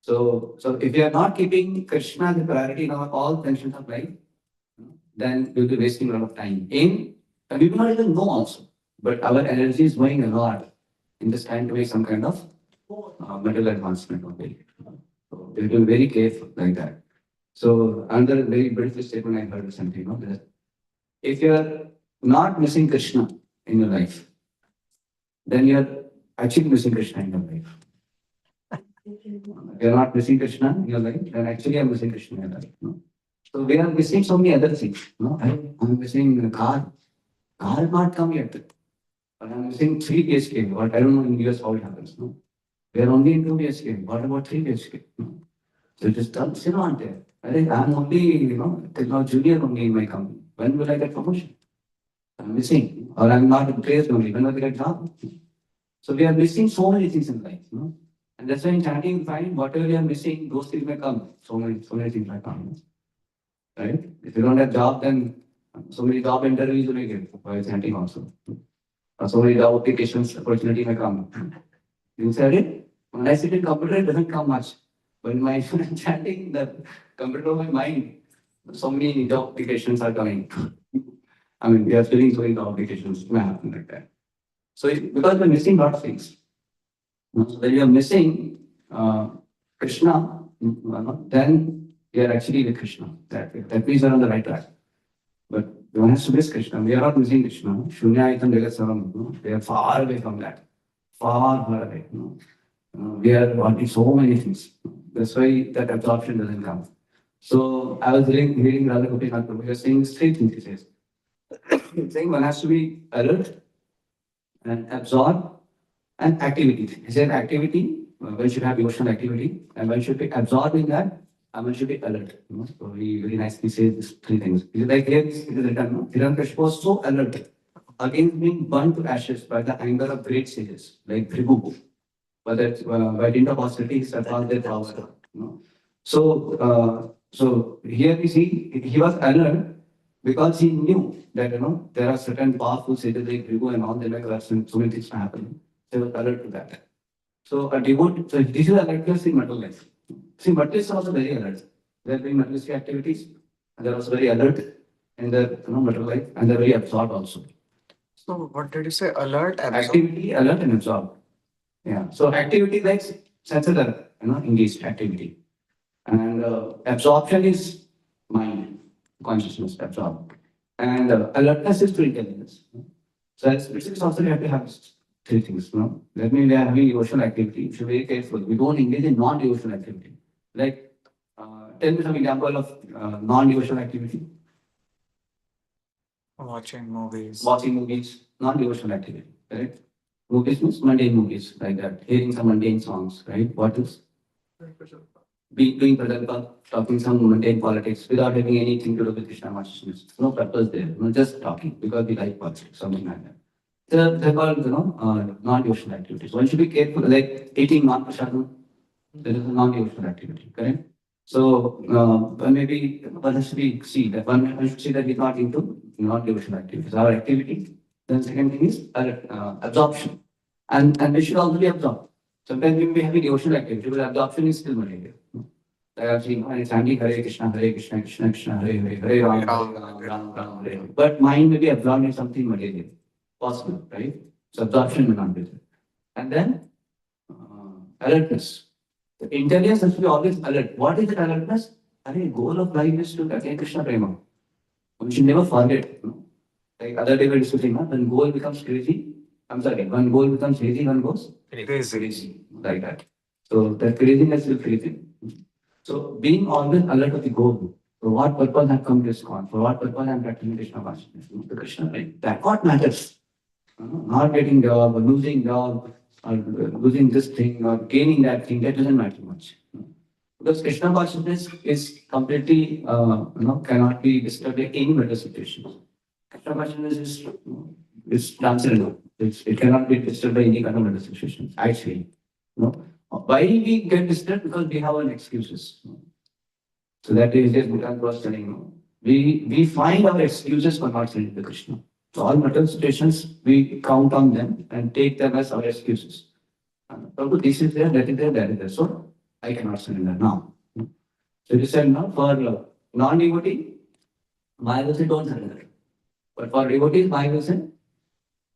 So if you are not keeping Krishna as a priority in our all functions of life, then we'll be wasting a lot of time and we will not even know also. But our energy is going a lot in this time to make some kind of material advancement only. So we will be very careful like that. So another very beautiful statement I heard recently, that if you are not missing Krishna in your life, then you are actually missing Krishna in your life. If you are not missing Krishna in your life, then actually you are missing Krishna in your life. So we are missing so many other things. I'm missing a car. Car has not come yet. But I'm missing 3 BHK. But I don't know in US how it happens. We are only in 2 BHK. What about 3 BHK? So just sit on there. I think I'm only, junior only in my company. When will I get promotion? I'm missing. Or I'm not in place only. When will I get job? So we are missing so many things in life. And that's why in chanting you find whatever you are missing, those things may come. So many things may come. Right? If you don't have job, then so many job interviews will get while chanting also. So many job applications opportunity may come. Inside it, when I sit in computer, it doesn't come much. When I'm chanting, the computer of my mind, so many job applications are coming. I mean, we are filling so many job applications. It may happen like that. So because we're missing a lot of things. So when you're missing Krishna, then you're actually with Krishna. That means you're on the right track. But one has to miss Krishna. We are not missing Krishna. Shunyaitam Jagat Saram. They are far away from that. Far, far away. We are wanting so many things. That's why that absorption doesn't come. So I was reading Radha Gopinath Prabhu. He was saying 3 things. He says, he's saying one has to be alert and absorb and activity. He said activity, one should have emotional activity, and one should be absorbed in that, and one should be alert. So he very nicely says these 3 things. It is like here, it is written, Hiranyakashipu was so alert against being burnt to ashes by the anger of great sages like Bhrigu. But that by dint of austerity, he surpassed their power. So here we see he was alert because he knew that there are certain powerful sages like Bhrigu and all the like and so many things happen. They were alert to that. So a devotee, so this is alertness in material life. See, materialists are also very alert. They are doing materialistic activities, and they are also very alert in their material life, and they are very absorbed also. So what did you say? Alert, absorb? Activity, alert, and absorb. Yeah. So activity like senses are engaged activity, and absorption is mind. consciousness, that's all. And alertness is to intelligence. So as physics also we have to have three things. That means we are having devotional activity. You should be very careful. We don't engage in non-devotional activity. Like, tell me some example of non-devotional activity. Watching movies. Watching movies, non-devotional activity, correct? Movies means mundane movies like that. Hearing some mundane songs, right? What else? Doing prajalpa, talking some mundane politics without having anything to do with Krishna consciousness. No purpose there. Just talking because we like politics, something like that. They're called, non-devotional activities. One should be careful, like eating non-prasadam. That is a non-devotional activity, correct? So maybe one has to be see that one should see that we're not into non-devotional activities. Our activity. Then second thing is absorption, and we should also be absorbed. Sometimes we may be having devotional activity, but absorption is still material. Like I've seen, it's only Hare Krishna, Krishna Krishna, Hare Hare, Hare Ram, Ram, Hare Hare. But mind may be absorbed in something material. Possible, right? So absorption will not be there. And then alertness. The intelligence has to be always alert. What is that alertness? The goal of life is to attain Krishna Prema. We should never forget. Like other day we were discussing, when goal becomes crazy, I'm sorry, when goal becomes crazy, one goes crazy. Like that. So that craziness will crazy. So being always alert of the goal. For what purpose I've come to this con? For what purpose I'm practicing Krishna consciousness? The Krishna, right? That what matters. Not getting job or losing job or losing this thing or gaining that thing, that doesn't matter much. Because Krishna consciousness is completely, cannot be disturbed by any better situation. Krishna consciousness is transcendental. It cannot be disturbed by any kind of better situation. Actually, why we get disturbed? Because we have our excuses. So that is just Bhutan was telling. We find our excuses for not sending to Krishna. So all material situations, we count on them and take them as our excuses. Prabhu, this is there, that is there, that is there. So I cannot surrender now. So he said, no, for non-devotee, Maya will say, don't surrender. But for devotees, Maya will say,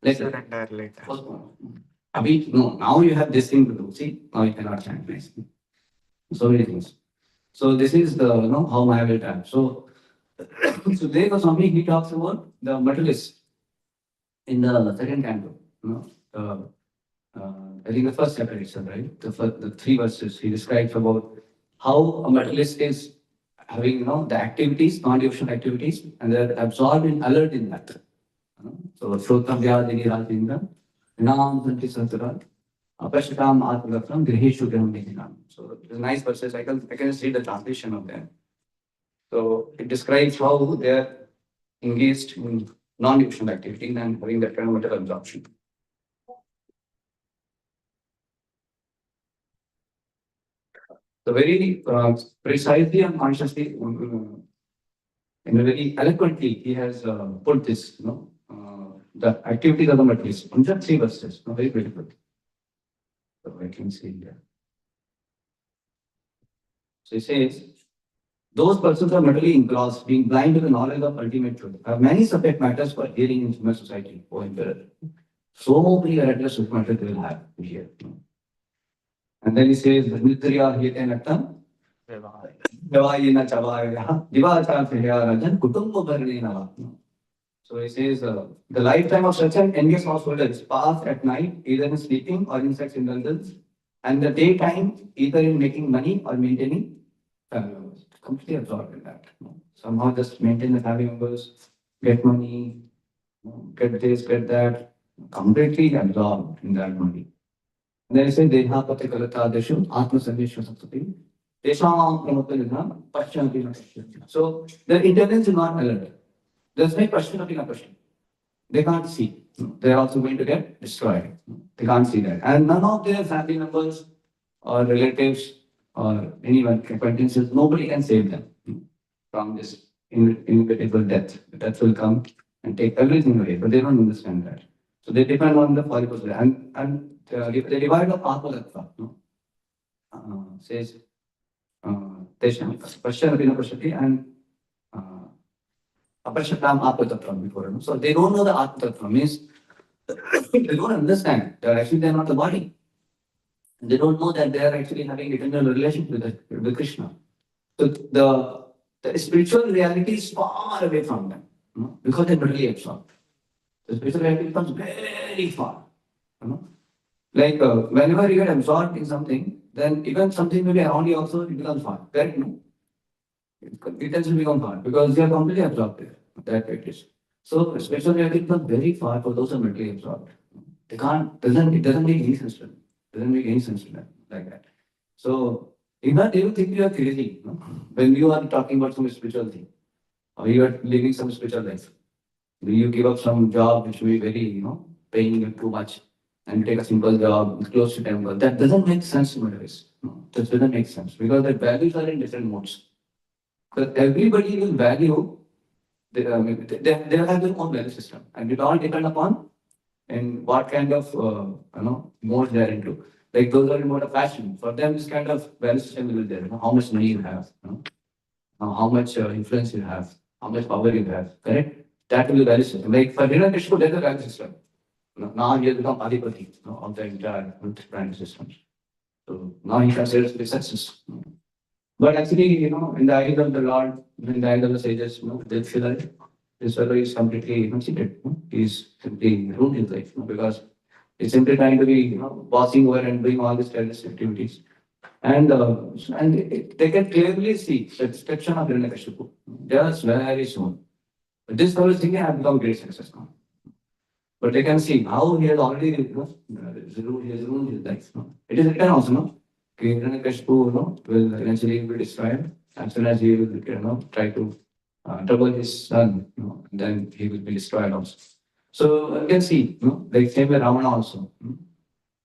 let's Surrender later. postpone. No, now you have this thing to do. See, now you cannot chant nicely. So many things. So this is the, how Maya will try. So, so there was something he talks about the materialist in the second canto. I think the first chapter itself, right? The three verses he describes about how a materialist is having, the activities, non-devotional activities, and they're absorbed and alert in that. So, Shrotavya, Dinirajindra, Nam, Santi Santara, Apashatam, Atmagatram, Griheshu, Graham, Dinam. So, it's nice verses. I can just read the translation of them. So, it describes how they're engaged in non-devotional activities and having that kind of material absorption. So very precisely and consciously, in a very eloquently, he has put this, the activities of the materialist in just three verses. Very beautiful. So I can see here. So he says, those persons are materially engrossed, being blind to the knowledge of ultimate truth, have many subject matters for hearing in human society, O Emperor. So many various subject matters they will have here. And then he says, Nitriya Hyetanaktam, Devayena Chavaya, Divacharya Rajan, Kutumba Bharinava. So he says, the lifetime of such an envious householder is passed at night, either in sleeping or in sex indulgence, and the daytime, either in making money or maintaining family members. Completely absorbed in that. Somehow just maintain the family members, get money, get this, get that, completely absorbed in that money. And then he says, Deha Patikalata Deshu, Atma Sandeshwa Sapsati, Desham Pramatana, Pashyanti Nashya. So their intelligence is not alert. There's no question of a question. They can't see. They're also going to get destroyed. They can't see that. And none of their family members or relatives or anyone, acquaintances, nobody can save them from this inevitable death. Death will come and take everything away, but they don't understand that. So they depend on the follicles. And the divide of Atma says, Tesham, Pashyana Pashati, and Apashatam Atma before. So they don't know the Atma means they don't understand that actually they're not the body. They don't know that they are actually having eternal relationship with Krishna. So the The spiritual reality is far away from them, because they're totally absorbed. The spiritual reality becomes very far. You know? Like whenever you get absorbed in something, then even something maybe around you also it becomes far. Correct? No? It tends to become far because you are completely absorbed there. That it is. So spiritual reality becomes very far for those who are mentally absorbed. They can't doesn't it doesn't make any sense to them. Doesn't make any sense to them like that. So in that they will think you are crazy, when you are talking about some spiritual thing or you are living some spiritual life. You give up some job which will be very, paying you too much and you take a simple job close to temple. That doesn't make sense to my eyes. No, that doesn't make sense because the values are in different modes. But everybody will value, they have their own value system and it all depend upon and what kind of, mode they are into. Like those are in mode of fashion. For them, this kind of value system will be there. How much money you have, how much influence you have, how much power you have, correct? That will be value system. Like for Hiranyakashipu, there's a value system. Now he has become Adipati, of the entire brand system. So now he considers to be success. But actually, in the eyes of the Lord, in the eyes of the sages, they feel like this fellow is completely cheated. He's simply ruined his life, because he's simply trying to be, bossing over and doing all these terrorist activities. And they can clearly see the destruction of Hiranyakashipu just very soon. But this fellow is thinking, I have become great success now. But they can see how he has already, he has ruined his life. It is written also, no? Hiranyakashipu, will eventually be destroyed as soon as he will, try to trouble his son, then he will be destroyed also. So you can see, like same way Ravana also.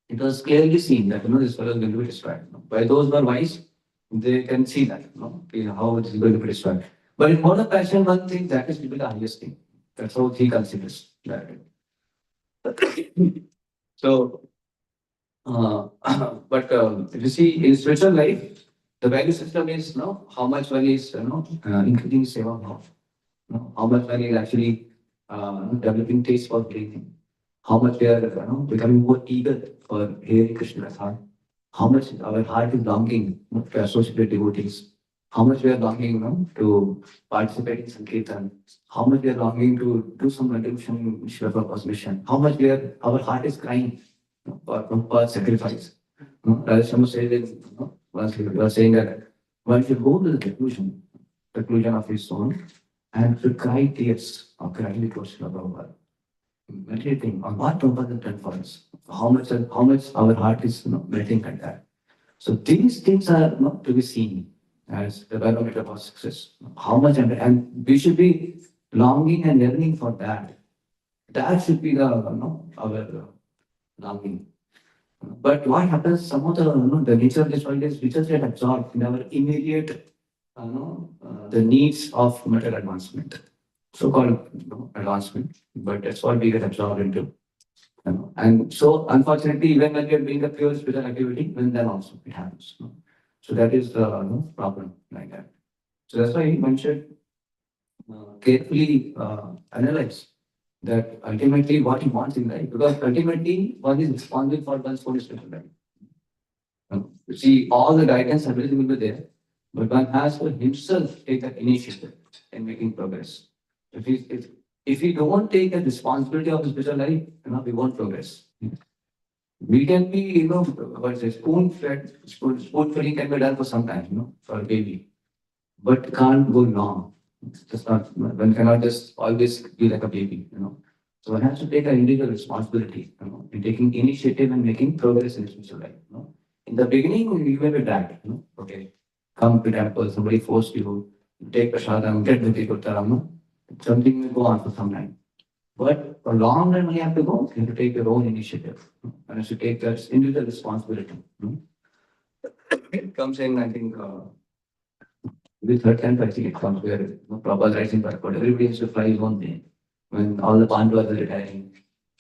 It was clearly seen that this fellow is going to be destroyed. By those who are wise, they can see that, how it is going to be destroyed. But in mode of passion, one thing that is to be the highest thing. That's how he considers that. So, but if you see in spiritual life, the value system is how much one is increasing seva bhav, how much one is actually developing taste for breathing, how much we are becoming more eager for hearing Krishna's heart, how much our heart is longing to associate with devotees, how much we are longing to participate in Sankirtan, how much we are longing to do some contribution in Shiva Prabhupada's mission, how much our heart is crying for Prabhupada's sacrifice. Rajashrama says that, once he was saying that one should go to the conclusion of his soul and should cry tears of gratitude towards Shiva Prabhupada. Meditating on what Prabhupada has done for us, how much our heart is melting like that. So these things are not to be seen as the barometer of success. How much and we should be longing and yearning for that. That should be the our longing. But what happens? Some of the nature of this world is we just get absorbed in our immediate, the needs of material advancement, so-called advancement. But that's what we get absorbed into. And so, unfortunately, even when we are doing the pure spiritual activity, then also it happens. So that is the problem like that. So that's why one should carefully analyze that ultimately what he wants in life, because ultimately one is responsible for one's own spiritual life. You see, all the guidance everything will be there, but one has to himself take the initiative in making progress. If we don't take the responsibility of the spiritual life, we won't progress. We can be, what's it, spoon feeding can be done for some time, for a baby, but can't go long. It's just not, one cannot just always be like a baby, So one has to take an individual responsibility, in taking initiative and making progress in his spiritual life. In the beginning, you may be dragged, okay, come to temple, somebody forced you, take prasadam, get the Tirtharam, something will go on for some time. But for long run, when you have to go, you have to take your own initiative. And you have to take that individual responsibility. It comes in, I think, the third time, I think it comes where Prabhupada writes in Bhagavad, everybody has to fly his own plane. When all the Pandavas are retiring,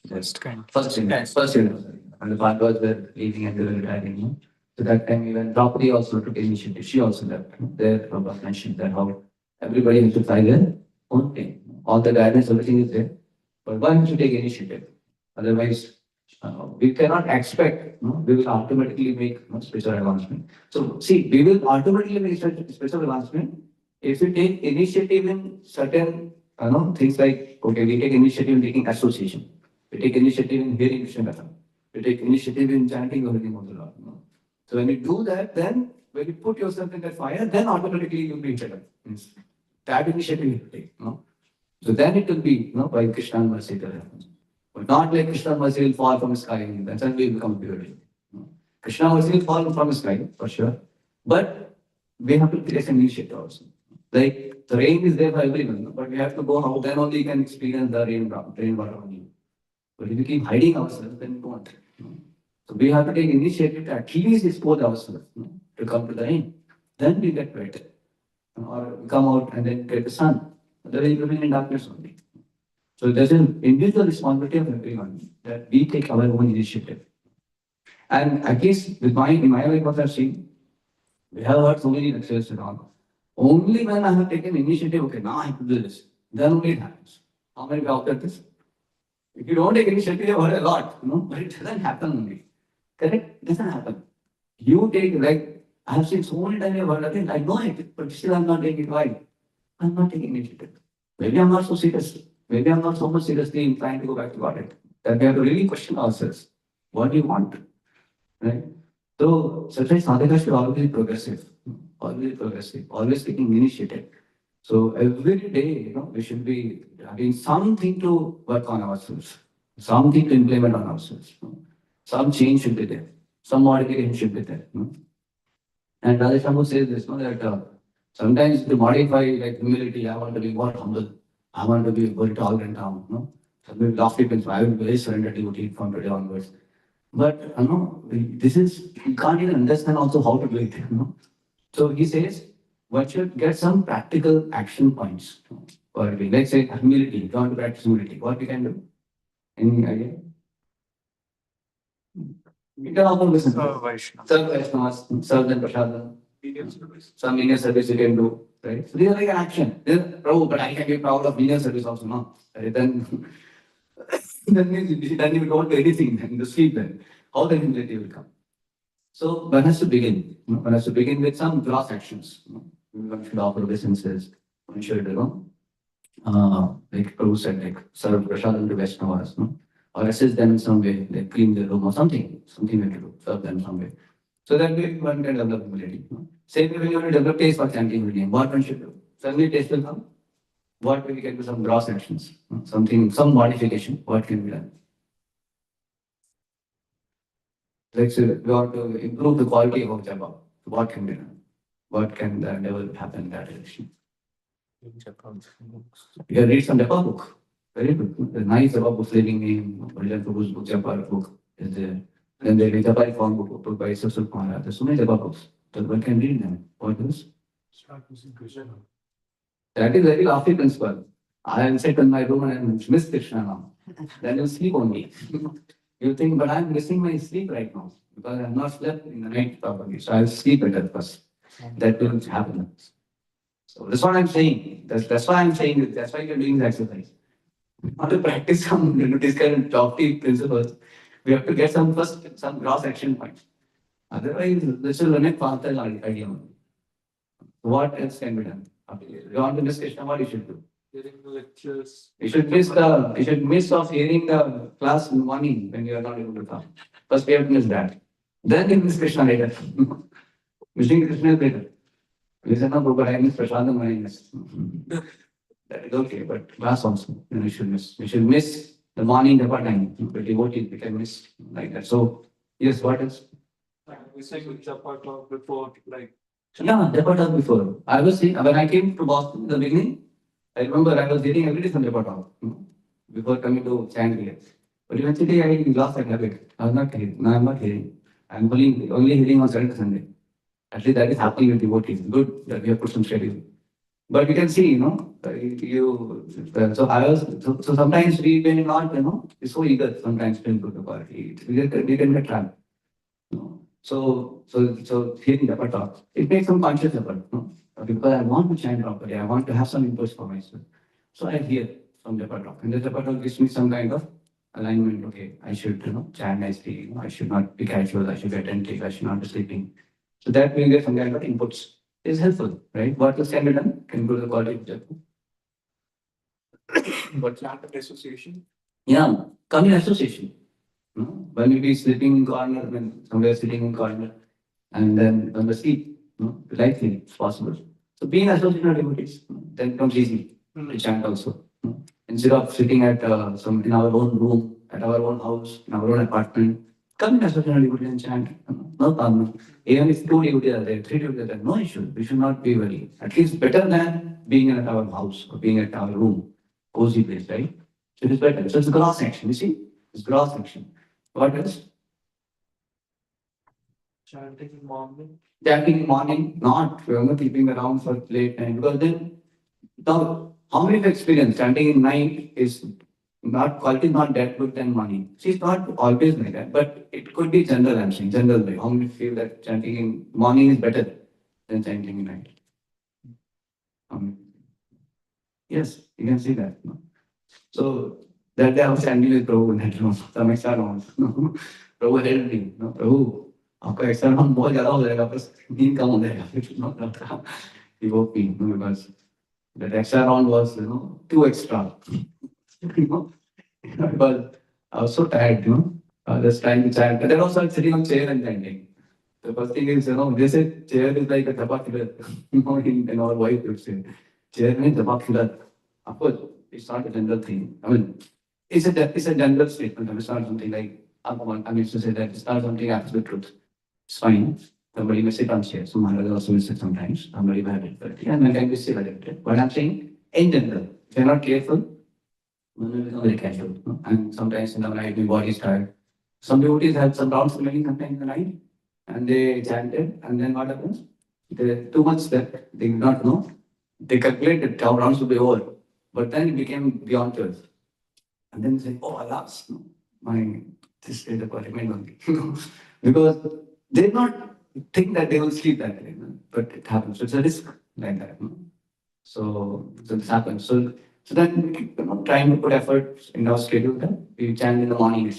First kind. first and the Pandavas were leaving and they were retiring. So that time, even Draupadi also took initiative. She also left. There, Prabhupada mentioned that how everybody has to fly their own plane. All the guidance, everything is there. But one has to take initiative. Otherwise, we cannot expect we will automatically make spiritual advancement. So, see, we will automatically make spiritual advancement If you take initiative in certain, things like, okay, we take initiative in taking association. We take initiative in hearing Krishna Katha. We take initiative in chanting the holy name of the Lord. So when you do that, then when you put yourself in that fire, then automatically you'll be heated. Means that initiative you take. So then it will be, by Krishna mercy that happens. But not like Krishna mercy will fall from the sky and then suddenly you become pure. Krishna mercy will fall from the sky, for sure. But we have to take an initiative also. Like the rain is there for everyone, but we have to go out, then only you can experience the rain water on you. But if we keep hiding ourselves, then we won't. So we have to take initiative to at least expose ourselves to come to the rain. Then we get wet. Or come out and then get the sun. Otherwise, we remain in darkness only. So there's an individual responsibility of everyone that we take our own initiative. And at least in my life, what I've seen, we have heard so many lectures and all. Only when I have taken initiative, okay, now I have to do this, then only it happens. How many people have done this? If you don't take initiative, you heard a lot, but it doesn't happen only. Correct? It doesn't happen. You take, like, I have seen so many times I've heard again, I know it, but still I'm not taking it. Why? I'm not taking initiative. Maybe I'm not so serious. Maybe I'm not so much seriously inclined to go back to Godhead. That we have to really question ourselves. What do you want? Right? So, such a sadhaka should always be progressive, always taking initiative. So, every day, we should be having something to work on ourselves, something to implement on ourselves. Some change should be there, some modification should be there. And Radha Shamu says this, that sometimes to modify like humility, I want to be more humble. I want to be very tolerant now. Some people lofty principle. I will be very surrendered devotee from today onwards. But this is you can't even understand also how to do it. So he says one should get some practical action points. For let's say humility. You want to practice humility. What we can do? Any idea? You can also listen. Serve Vaishnava. Serve Vaishnavas, serve them prasadam. Some menial service you can do, right? So these are like action. Prabhu, but I can be proud of menial service also, no? Right? Then, then you don't do anything, then you sleep then. How the humility will come? So one has to begin. One has to begin with some gross actions. One should offer obeisances. One should, like Prabhu said, like serve prasadam to Vaishnavas, or assist them in some way, like clean the room or something we have to do, serve them some way. So that way one can develop humility. Same way when you want to develop taste for chanting holy name, what one should do? Suddenly taste will come. What way we can do some gross actions, something, some modification, what can be done? Like say, we want to improve the quality of japa. What can be done? What can the level happen in that direction? You can read some japa book. Very good. The nice japa book, living name, Bhajan Prabhu's book, japa book is there. Then there is japa form book by Sasur Kumara. There's so many japa books. So one can read them. What else? Start using Krishna. That is very lofty principle. I am sit in my room and I miss Krishna now. Then you sleep only. You think, but I'm missing my sleep right now because I have not slept in the night properly. So I'll sleep better first. That will happen. So that's what I'm saying. That's why I'm saying it. That's why you're doing the exercise. Not to practice some this kind of lofty principles. We have to get some gross action points. Otherwise, this will run a faster idea. What else can be done? You want to miss Krishna, what you should do? Hearing the lectures. You should miss of hearing the class in the morning when you are not able to come. First we have to miss that. Then you miss Krishna later. Missing Krishna is later. You say, no, but I miss Prasadam, I miss. That is okay, but class also, you should miss. You should miss the morning japa time. The devotees, we can miss like that. So, yes, what else? We sang with Japa talk before, like. Yeah, japa talk before. I was seeing, when I came to Boston in the beginning, I remember I was hearing every day some japa talk before coming to chant here. But eventually I lost that habit. I was not hearing. No, I'm not hearing. I'm only hearing on Saturday, Sunday. At least that is happening with devotees. Good that we have put some schedule. But you can see, so I was, so sometimes we may not, it's so eager sometimes to improve the quality. We can get trapped. So hearing Japa talk, it makes some conscious effort, because I want to chant properly, I want to have some inputs for myself. So I hear from Japa talk, and the Japa talk gives me some kind of alignment. Okay, I should, chant nicely, I should not be casual, I should be attentive, I should not be sleeping. So that will get some kind of inputs. Is helpful, right? What else can be done? can improve the quality of life. But chant association. Yeah, coming association. No? When we be sleeping in corner, when somewhere sitting in corner, and then on the sleep, no? Lightly, it's possible. So being associated with devotees, then becomes easy to chant also. No? Instead of sitting at some in our own room, at our own house, in our own apartment, come in associated devotees and chant. No problem. Even if two devotees are there, three devotees are there, no issue. We should not be worried. At least better than being at our house or being at our room, cozy place, right? So it is better. So it's gross action. You see, it's gross action. What else? Chanting in morning. Chanting in morning, not keeping around for late night. Because then, now, how many of you experience chanting in night is not quality, is not that good than morning. See, it's not always like that, but it could be general. I'm saying general way. How many feel that chanting in morning is better than chanting in night? Yes, you can see that. No? So that day I was standing with Prabhu in that room, some extra rounds. Prabhu helped me. No, Prabhu, आपका extra round बहुत ज़्यादा हो जाएगा, बस नींद कम हो जाएगा. He woke me, no, because that extra round was, too extra. Because I was so tired, just trying to chant. And then also I'm sitting on chair and chanting. The first thing is, they say chair is like a tapak killer. In our voice, you say. Chair means tapak killer. Of course, it's not a general thing. I mean, it's a general statement. It's not something like, I mean, to say that it's not something absolute truth. It's fine. Somebody may sit on chair. So Maharaj also will sit sometimes. Somebody may have it. But yeah, many times we sit like that. But I'm saying, in general, if you're not careful, one will become very casual. And sometimes in the night, my body is tired. Some devotees have some rounds remaining sometimes in the night, and they chanted, and then what happens? They too much slept, they did not know. They calculated how rounds would be over, but then it became beyond 12. And then they say, oh, alas, my this is the quality only. Because they did not think that they will sleep that way, but it happens. So it's a risk like that. So this happens. So then we keep trying to put effort in our schedule that we chant in the morning.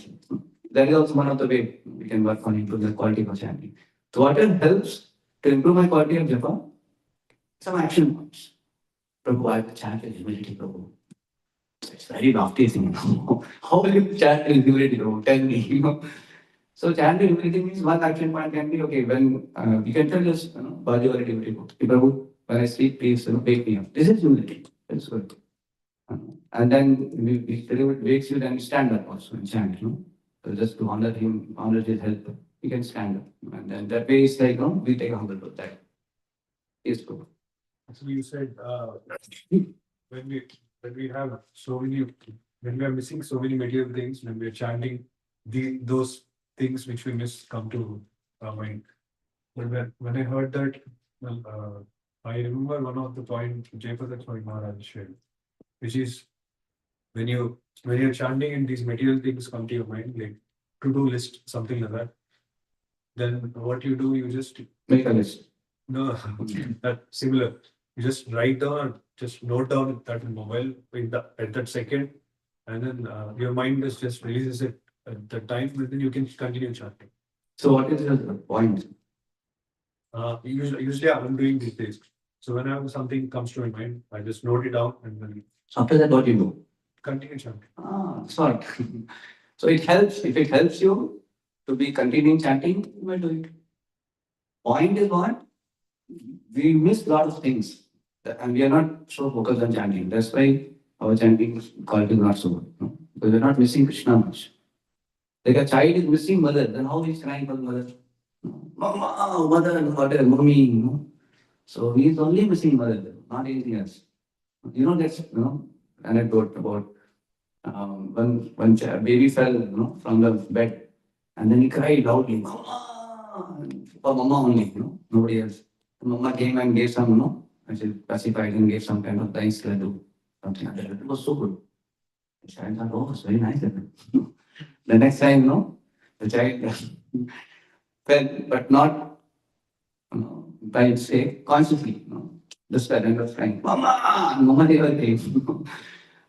That is also one of the way we can work on improve the quality of chanting. So what helps to improve my quality of japa? Some action points. Prabhu, I have to chant with humility, Prabhu. It's very lofty thing. How will you chant with humility, Prabhu? Tell me. So chant with humility means one action point can be okay. When you can tell us, Baju or devotee, Prabhu, when I sleep, please wake me up. This is humility. That's good. And then we wakes you, then you stand up also and chant. So just to honor him, honor his help, you can stand up. And then that way is like, we take a humble birth. That is good. Actually, you said when we when we have so many when we are missing so many material things, when we are chanting those things which we miss come to our mind. But when I heard that, well, I remember one of the point Jayapada Swami Maharaj shared, which is when you're chanting and these material things come to your mind, like to-do list, something like that, then what you do, you just Make a list. no that similar. You just write down, just note down that in mobile at that second, and then your mind just releases it at the time, and then you can continue chanting. So what is the point? Usually I'm doing these days. So whenever something comes to my mind, I just note it down and then After that, what you do? continue chanting. That's what. So it helps. If it helps you to be continuing chanting, you will do it. Point is what? We miss a lot of things. And we are not so focused on chanting. That's why our chanting quality is not so good. Because we're not missing Krishna much. Like a child is missing mother, then how is crying for mother? Mama, mother, mother, mommy. So he is only missing mother, not anything else. That's anecdote about when baby fell, from the bed, and then he cried loudly, "Mama!" For mama only, nobody else. The mama came and gave some, and she pacified and gave some kind of nice laddu, something like that. It was so good. The child thought, oh, it's very nice. The next time, the child fell, but not by say consciously, just fell and was crying, "Mama!" And mama never came.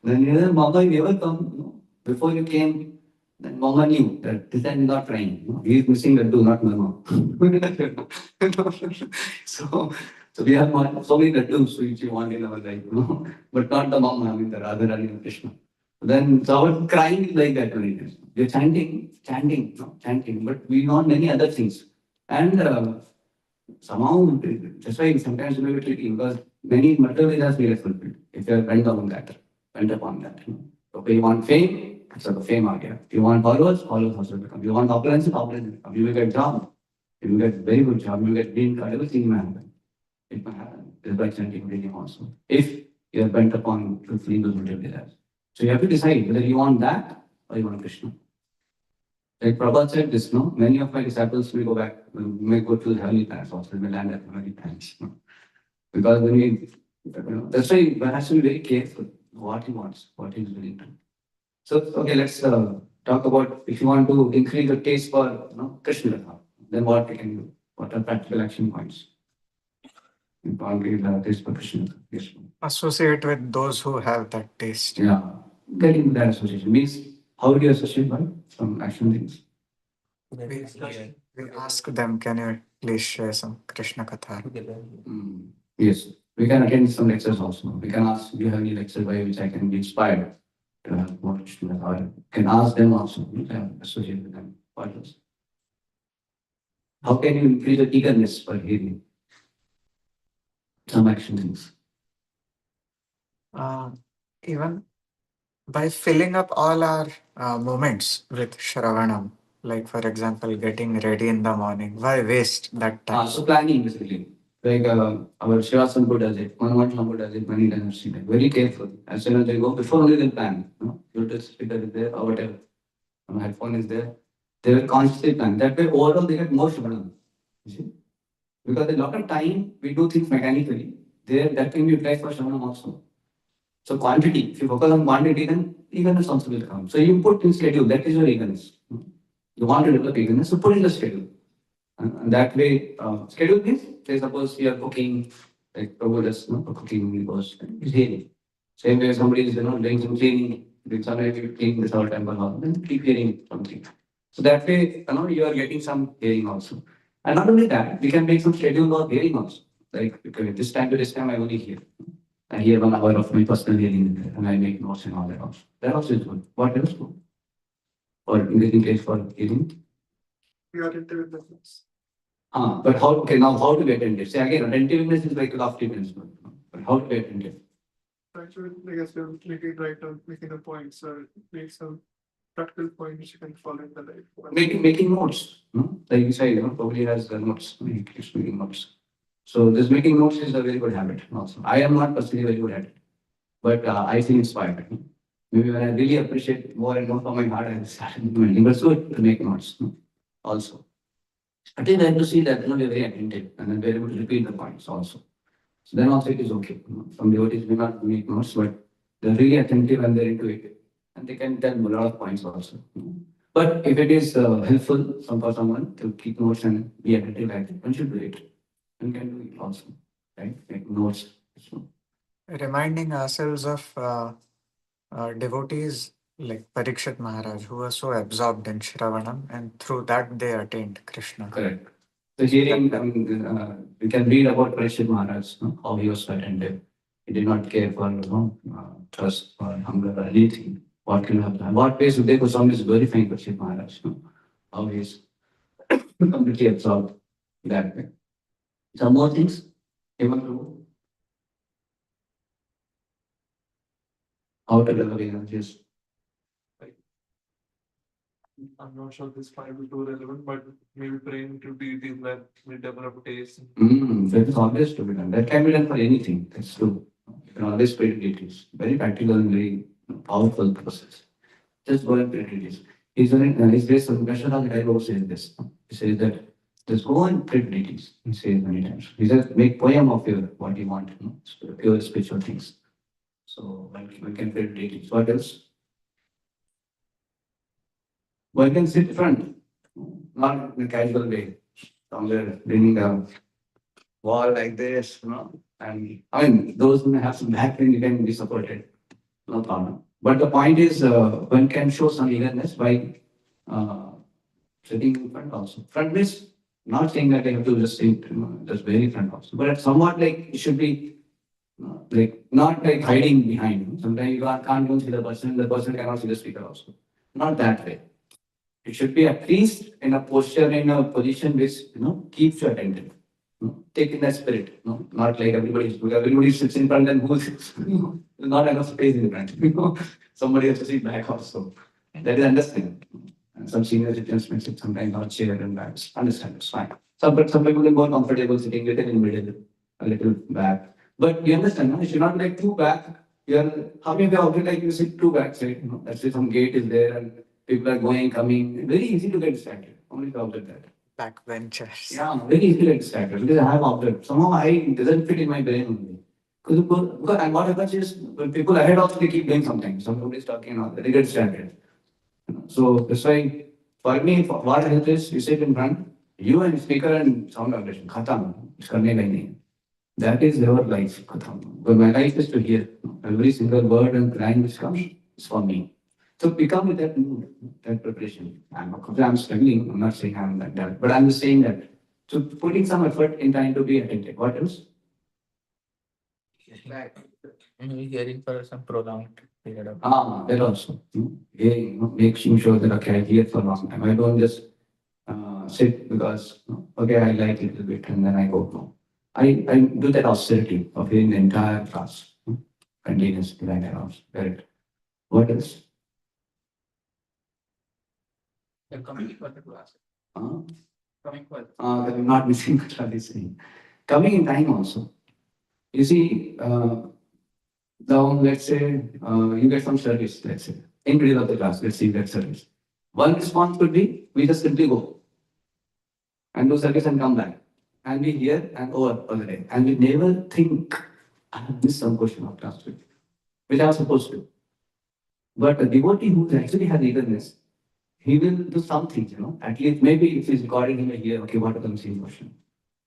Then Mama never come. Before you came, then Mama knew that this time is not crying. He is missing the do, not Mama. So So we have so many tattoos which we want in our life, but not the mom, I mean the Radha Rani and Krishna. Then so our crying is like that many times. We're chanting, chanting, but we want many other things. And somehow that's why sometimes we are tricky because many material desires we get fulfilled if you are bent upon that. Okay, you want fame, so the fame out here. You want followers also become. You want opulence will become. You will get job, you will get very good job, you will get green card, everything will happen. It may happen. It's by chanting reading also. If you are bent upon fulfilling those material desires. So you have to decide whether you want that or you want Krishna. Like Prabhupada said this, no? Many of my disciples may go back, may go to the heavenly planets also, may land at heavenly planets. Because when we, that's why one has to be very careful what he wants, what he's willing to. So, okay, let's talk about if you want to increase your taste for Krishna Katha, then what we can do? What are practical action points? You can't give taste for Krishna Katha. Yes. Associate with those who have that taste. Yeah, getting that association means how do you associate by some action things? We ask them, can you please share some Krishna Katha? Yes, we can attend some lectures also. We can ask, do you have any lecture by which I can be inspired to have more Krishna Katha? Or can ask them also, you can associate with them. What else? How can you increase the eagerness for hearing some action things? Even by filling up all our moments with Shravanam, like for example, getting ready in the morning, why waste that time? So planning basically. Like our Shivasan does it, Manovat Lambu does it many times. I've seen it. Very careful. As soon as they go, before only they plan. Bluetooth speaker is there or whatever. Headphone is there. They will consciously plan. That way overall they get more Shivanam. You see? Because a lot of time we do things mechanically. There that can be utilized for Shivanam also. So quantity, if you focus on quantity, then eagerness also will come. So you put in schedule, that is your eagerness. You want to develop eagerness, so put in the schedule. And that way, schedule means, say suppose you are cooking, like Prabhu does, cooking because he's hearing. Same way somebody is, doing some cleaning, doing some way you clean this our temple hall, then keep hearing something. So that way, you are getting some hearing also. And not only that, we can make some schedule of hearing also. Like, okay, this time to this time I only hear. I hear 1 hour of my personal hearing and I make notes and all that also. That also is good. What else? Or in case for hearing? We are attentive with this. But how, okay, now how to be attentive? Say again, attentiveness is like lofty principle. But how to be attentive? Actually, I guess you're making right on making a point, so make some practical point which you can follow in the life. Making notes. Like you say, probably has notes. He keeps making notes. So this making notes is a very good habit also. I am not personally very good at it, but I feel inspired. Maybe when I really appreciate more and more from my heart, I start implementing. But it's good to make notes also. At least I have to see that we are very attentive and then we're able to repeat the points also. So then also it is okay. Some devotees may not make notes, but they're really attentive and they're into it. And they can tell a lot of points also. But if it is helpful for someone to keep notes and be attentive like that, one should do it. One can do it also, right? Make notes. So, Reminding ourselves of devotees like Parikshit Maharaj, who were so absorbed in Shravanam, and through that they attained Krishna. correct. So hearing, we can read about Parikshit Maharaj, how he was so attentive. He did not care for trust or hunger or anything. What can happen? What ways Uday Goswami is glorifying Parikshit Maharaj? How he is completely absorbed that way. Some more things? Even Prabhu? How to develop energies? I'm not sure this five is too relevant, but maybe praying to deities that will develop taste. That is always to be done. That can be done for anything. That's true. You can always pray to deities. Very practical and very powerful process. Just go and pray to deities. He's based on Vishwanath guy who says this. He says that just go and pray to deities. He says many times. He says make poem of your what you want, pure spiritual things. So one can pray to deities. What else? One can sit in front, not in a casual way, somewhere leaning down wall like this, and I mean, those who have some back pain, you can be supported, no problem. But the point is, one can show some eagerness by sitting in front also. Front means Not saying that I have to just sit, just very front also, but somewhat like it should be like not like hiding behind. Sometimes you can't even see the person cannot see the speaker also. Not that way. It should be at least in a posture, in a position which keeps you attentive. Take in that spirit. Not like everybody sits in front and who's not enough space in front. Somebody has to sit back also. That is understanding. And some senior citizens may sit sometimes on chair and backs. Understand, it's fine. Some people are more comfortable sitting little in middle, a little back. But you understand, no? You should not be like too back. You're how many of like you sit too back, say, let's say some gate is there and people are going, coming. Very easy to get distracted. Only to observe that. Backbenchers. Yeah, very easy to get distracted because I have observed. Somehow it doesn't fit in my brain only. Because and what happens is when people ahead also they keep doing something. Somebody is talking and all, they get distracted. So that's why for me, what helps is you sit in front, you and speaker and sound vibration. Khatam. It's karne ka hi nahi. That is your life. Khatam. But my life is to hear. Every single word and line which comes is for me. So become with that mood, that preparation. I'm struggling. I'm not saying I'm like that, but I'm just saying that. So putting some effort in trying to be attentive. What else? Hearing for some prolonged period of That also. Hearing, making sure that okay, I hear for a long time. I don't just sit because okay, I like it a little bit and then I go. No. I do that austerity of hearing the entire class continuously like that also. Correct. What else? coming for the class. Uh, Coming for I'm not missing what are they saying. Coming in time also. You see, now let's say you get some service, let's say, in middle of the class, let's see you get service. One response could be we just simply go and do service and come back. And we hear and over all the day. And we never think, I have missed some question of last week, which I was supposed to. But a devotee who actually has eagerness, he will do something, at least maybe if he's recording, he may hear, okay, what are the missing question?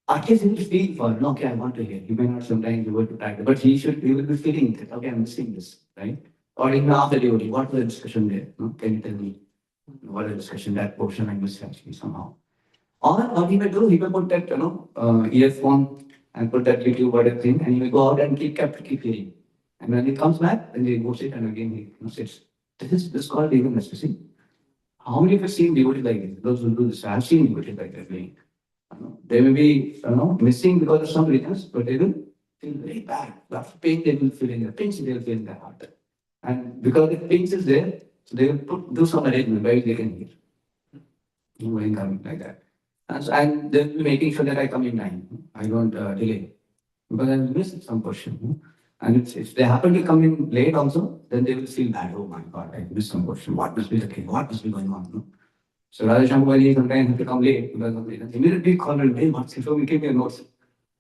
At least he will feel for, no, okay, I want to hear. He may not sometimes be able to practice, but he will be feeling that, okay, I'm missing this, right? Or even after devotee, what was the discussion there? No? Can you tell me what the discussion, that portion I missed actually somehow? Or what he may do, he may put that, earphone and put that YouTube whatever thing, and he will go out and keep hearing. And when he comes back, then he goes sit and again he sits. This is called eagerness, you see. How many of you have seen devotees like this? Those who do this, I've seen devotees like that doing. They may be missing because of some reasons, but they will feel very bad. After pain, they will feel in their pinch, they will feel in their heart. And because the pinch is there, so they will do some arrangement by which they can hear. Going coming like that. And they'll be making sure that I come in time. I don't delay. Because I missed some question. And if they happen to come in late also, then they will feel bad. Oh my God, I missed some question. What must be the case? What must be going on? So Radha Shankari sometimes have to come late because of reasons. Immediately call her, hey, what's it? So we keep your notes.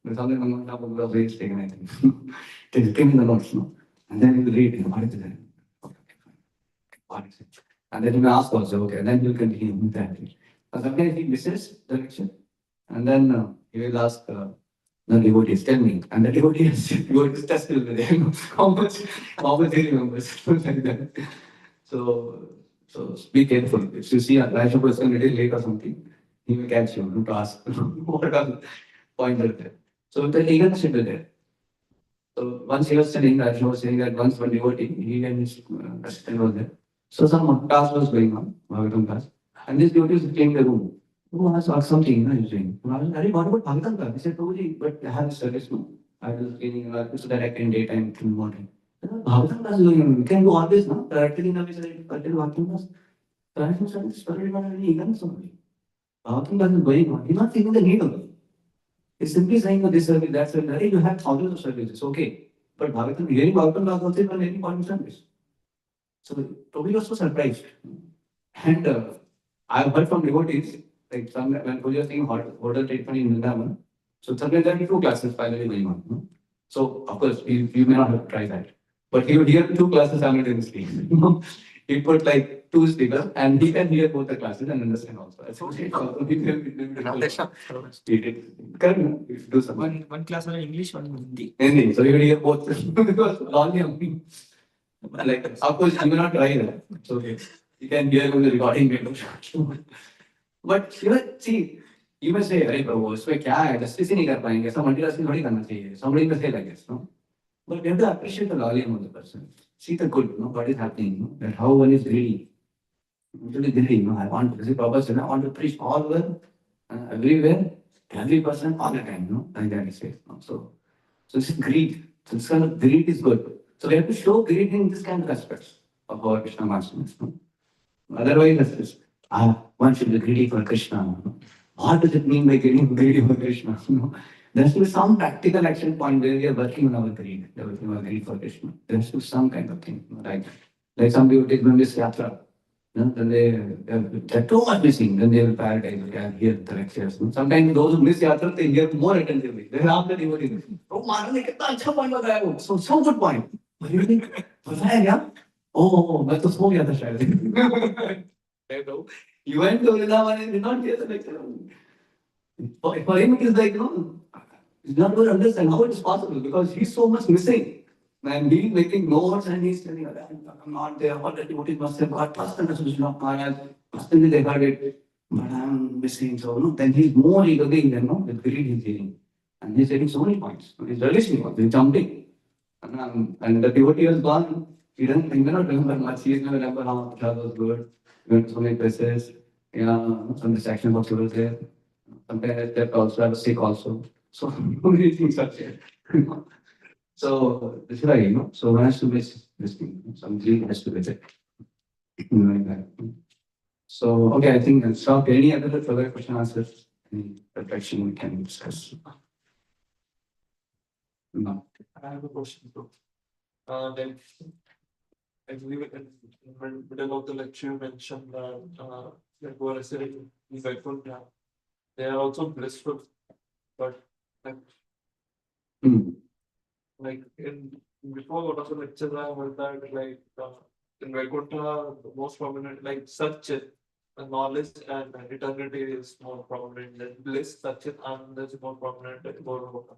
But something on top of the race taken, I think. Give me the notes, And then you will read, what is it? Okay, fine. What is it? And then you may ask also, okay, and then you'll continue with that. Sometimes he misses the lecture, and then he will ask the devotees, tell me. And the devotees test will be there, how much he remembers, like that. So, so be careful. If you see a Raja person a little late or something, he will catch you to ask what are the points are there. So the eagerness should be there. So once he was telling, Raja was saying that once one devotee, he and his assistant was there. So some class was going on, Bhagavatam class, and this devotee was cleaning the room. Who has asked something, he's doing. I was like, what about Bhagavatam class? He said, Prabhuji, but I have a service, no? I was cleaning so that I can daytime in the morning. Bhagavatam class is going on. You can do all this, no? Correctly, now we said, Bhagavatam class. Raja said, started not any eagerness only. Bhagavatam class is going on. He's not feeling the need only. He's simply saying, this service, that service. Hey, you have thousands of services, okay. But Bhagavatam, hearing Bhagavatam class also is not any important service. So Prabhuji was so surprised. And I've heard from devotees, like some when Prabhuji was saying hotel treatment in Vrindavan. So sometimes there are two classes finally going on. So of course you may not have to try that. But he would hear two classes simultaneously. He put like two speakers and he can hear both the classes and understand also. That's what he did. Correct, no? If you do something. one class was English, one Hindi. Hindi. So you would hear both because all the like, of course, you may not try that. So you can hear from the recording. But see, You may say, "अरे प्रभु, इसमें क्या है? Justice ही नहीं कर पाएंगे, ऐसा multitasking थोड़ी करना चाहिए." Somebody may say like this, no? But we have to appreciate the volume of the person. See the good, no? What is happening, no? That how one is greedy. Usually greedy, no? I want to, this is Prabhupada said, I want to preach all over, everywhere, every person, all the time, no? And then he says, no? So this is greed. So this kind of greed is good. So we have to show greed in this kind of aspects of our Krishna consciousness, no? Otherwise, it's just, one should be greedy for Krishna. No? What does it mean by getting greedy for Krishna? No? There has to be some practical action point where we are working on our greed, developing our greed for Krishna. There has to be some kind of thing, no? Like some people take Brahmis Yatra. No? Then they're too much missing, then they will prioritize, okay, I'll hear the lectures. No? Sometimes those who miss Yatra, they hear more attentively. They ask the devotees, oh, Maharaj ने कितना अच्छा point बताया वो, so good point. You think, बताया क्या? Oh, मैं तो सो गया था शायद. He went to Vrindavan and did not hear the lecture. For him, it is like, no, he's not going to understand how it is possible because he's so much missing. And he's making notes and he's telling, I'm not there. All the devotees must have got first understood of Maharaj. Personally, they heard it, but I'm missing. So, no, then he's more eagerly than no, with greed he's hearing. And he's getting so many points. He's relishing points, he's jumping. And the devotee was gone. He may not remember much. He may remember how Prasad was good. We went to so many places. Some distraction was over there. Sometimes I slept also, I was sick also. So many things are there. So this is why, so one has to miss this thing. Some dream has to be there. Like that. So, okay, I think I'll stop. Any other further question answers? Any reflection we can discuss? No. I have a question too. Like, I believe in the middle of the lecture you mentioned that like who are residing in Vaikuntha, they are also blissful, but like Hmm. like in before one of the lectures I heard that like in Vaikuntha the most prominent like Satchit, knowledge and eternity is more prominent than bliss, Satchit and is more prominent than Gaurava.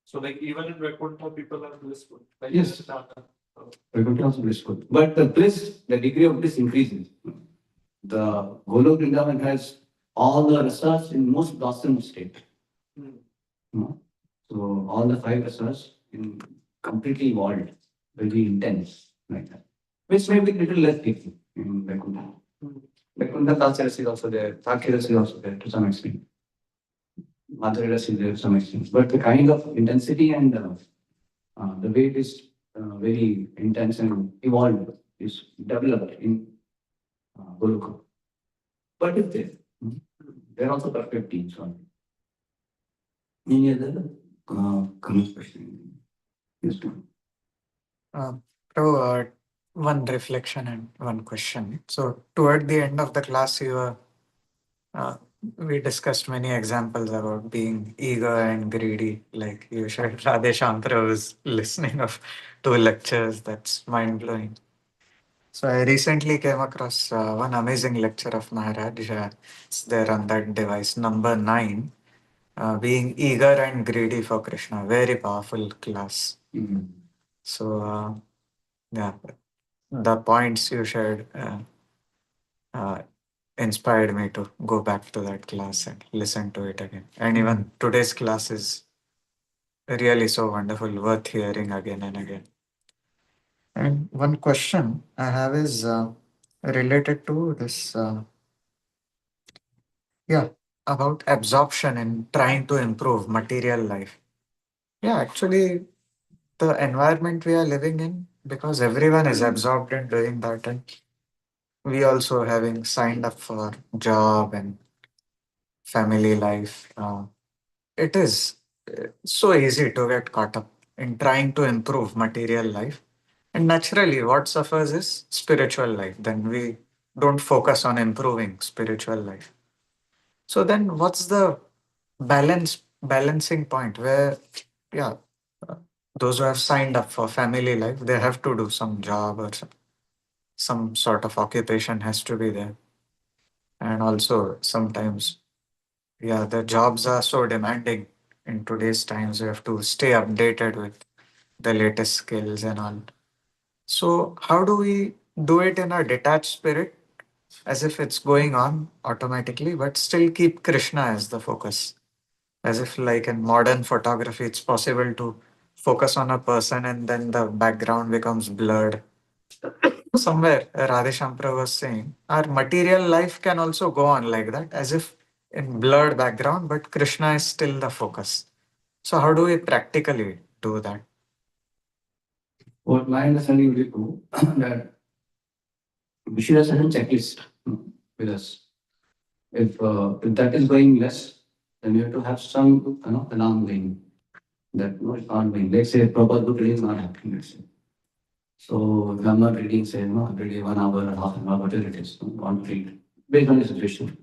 So like even in Vaikuntha people are blissful. Like Yes. uh, Vaikuntha also blissful. But the bliss, the degree of bliss increases. The Golok Vrindavan has all the rasas in most blossom state. hmm. No? So all the five rasas in completely evolved, very intense, like that. Which may be little less deep in Vaikuntha. Hmm. Vaikuntha Talcharas is also there, Thakiras is also there to some extent. Madhuriras is there to some extent. But the kind of intensity and the way it is very intense and evolved is developed in Goloka. But it's there. They're also perfect teams. Any other question? Yes, ma'am. So, one reflection and one question. So, toward the end of the class, uh, we discussed many examples about being eager and greedy. Like you shared, Radhe Shantra was listening of 2 lectures. That's mind blowing. So, I recently came across one amazing lecture of Maharaj. It's there on that device, number 9. Being eager and greedy for Krishna. Very powerful class. Mhm. So, yeah, the points you shared uh, inspired me to go back to that class and listen to it again. And even today's class is really so wonderful, worth hearing again and again. And one question I have is related to this, yeah, about absorption and trying to improve material life. Yeah, actually, the environment we are living in, because everyone is absorbed in doing that, and we also having signed up for job and family life. It is so easy to get caught up in trying to improve material life. And naturally, what suffers is spiritual life. Then we don't focus on improving spiritual life. So then what's the balancing point where, yeah, uh, those who have signed up for family life, they have to do some job or some sort of occupation has to be there. And also sometimes, yeah, the jobs are so demanding in today's times. You have to stay updated with the latest skills and all. So how do we do it in a detached spirit as if it's going on automatically, but still keep Krishna as the focus. As if, like in modern photography, it's possible to focus on a person and then the background becomes blurred. Somewhere, Radheshampra was saying, our material life can also go on like that, as if in blurred background, but Krishna is still the focus. So, how do we practically do that? What my understanding will be true that we should have certain checklist with us. If that is going less, then we have to have some alarm going that it's not going. Let's say proper book reading is not happening. Let's say. So if I'm not reading, say every day 1 hour or half an hour, whatever it is, want to read based on the situation,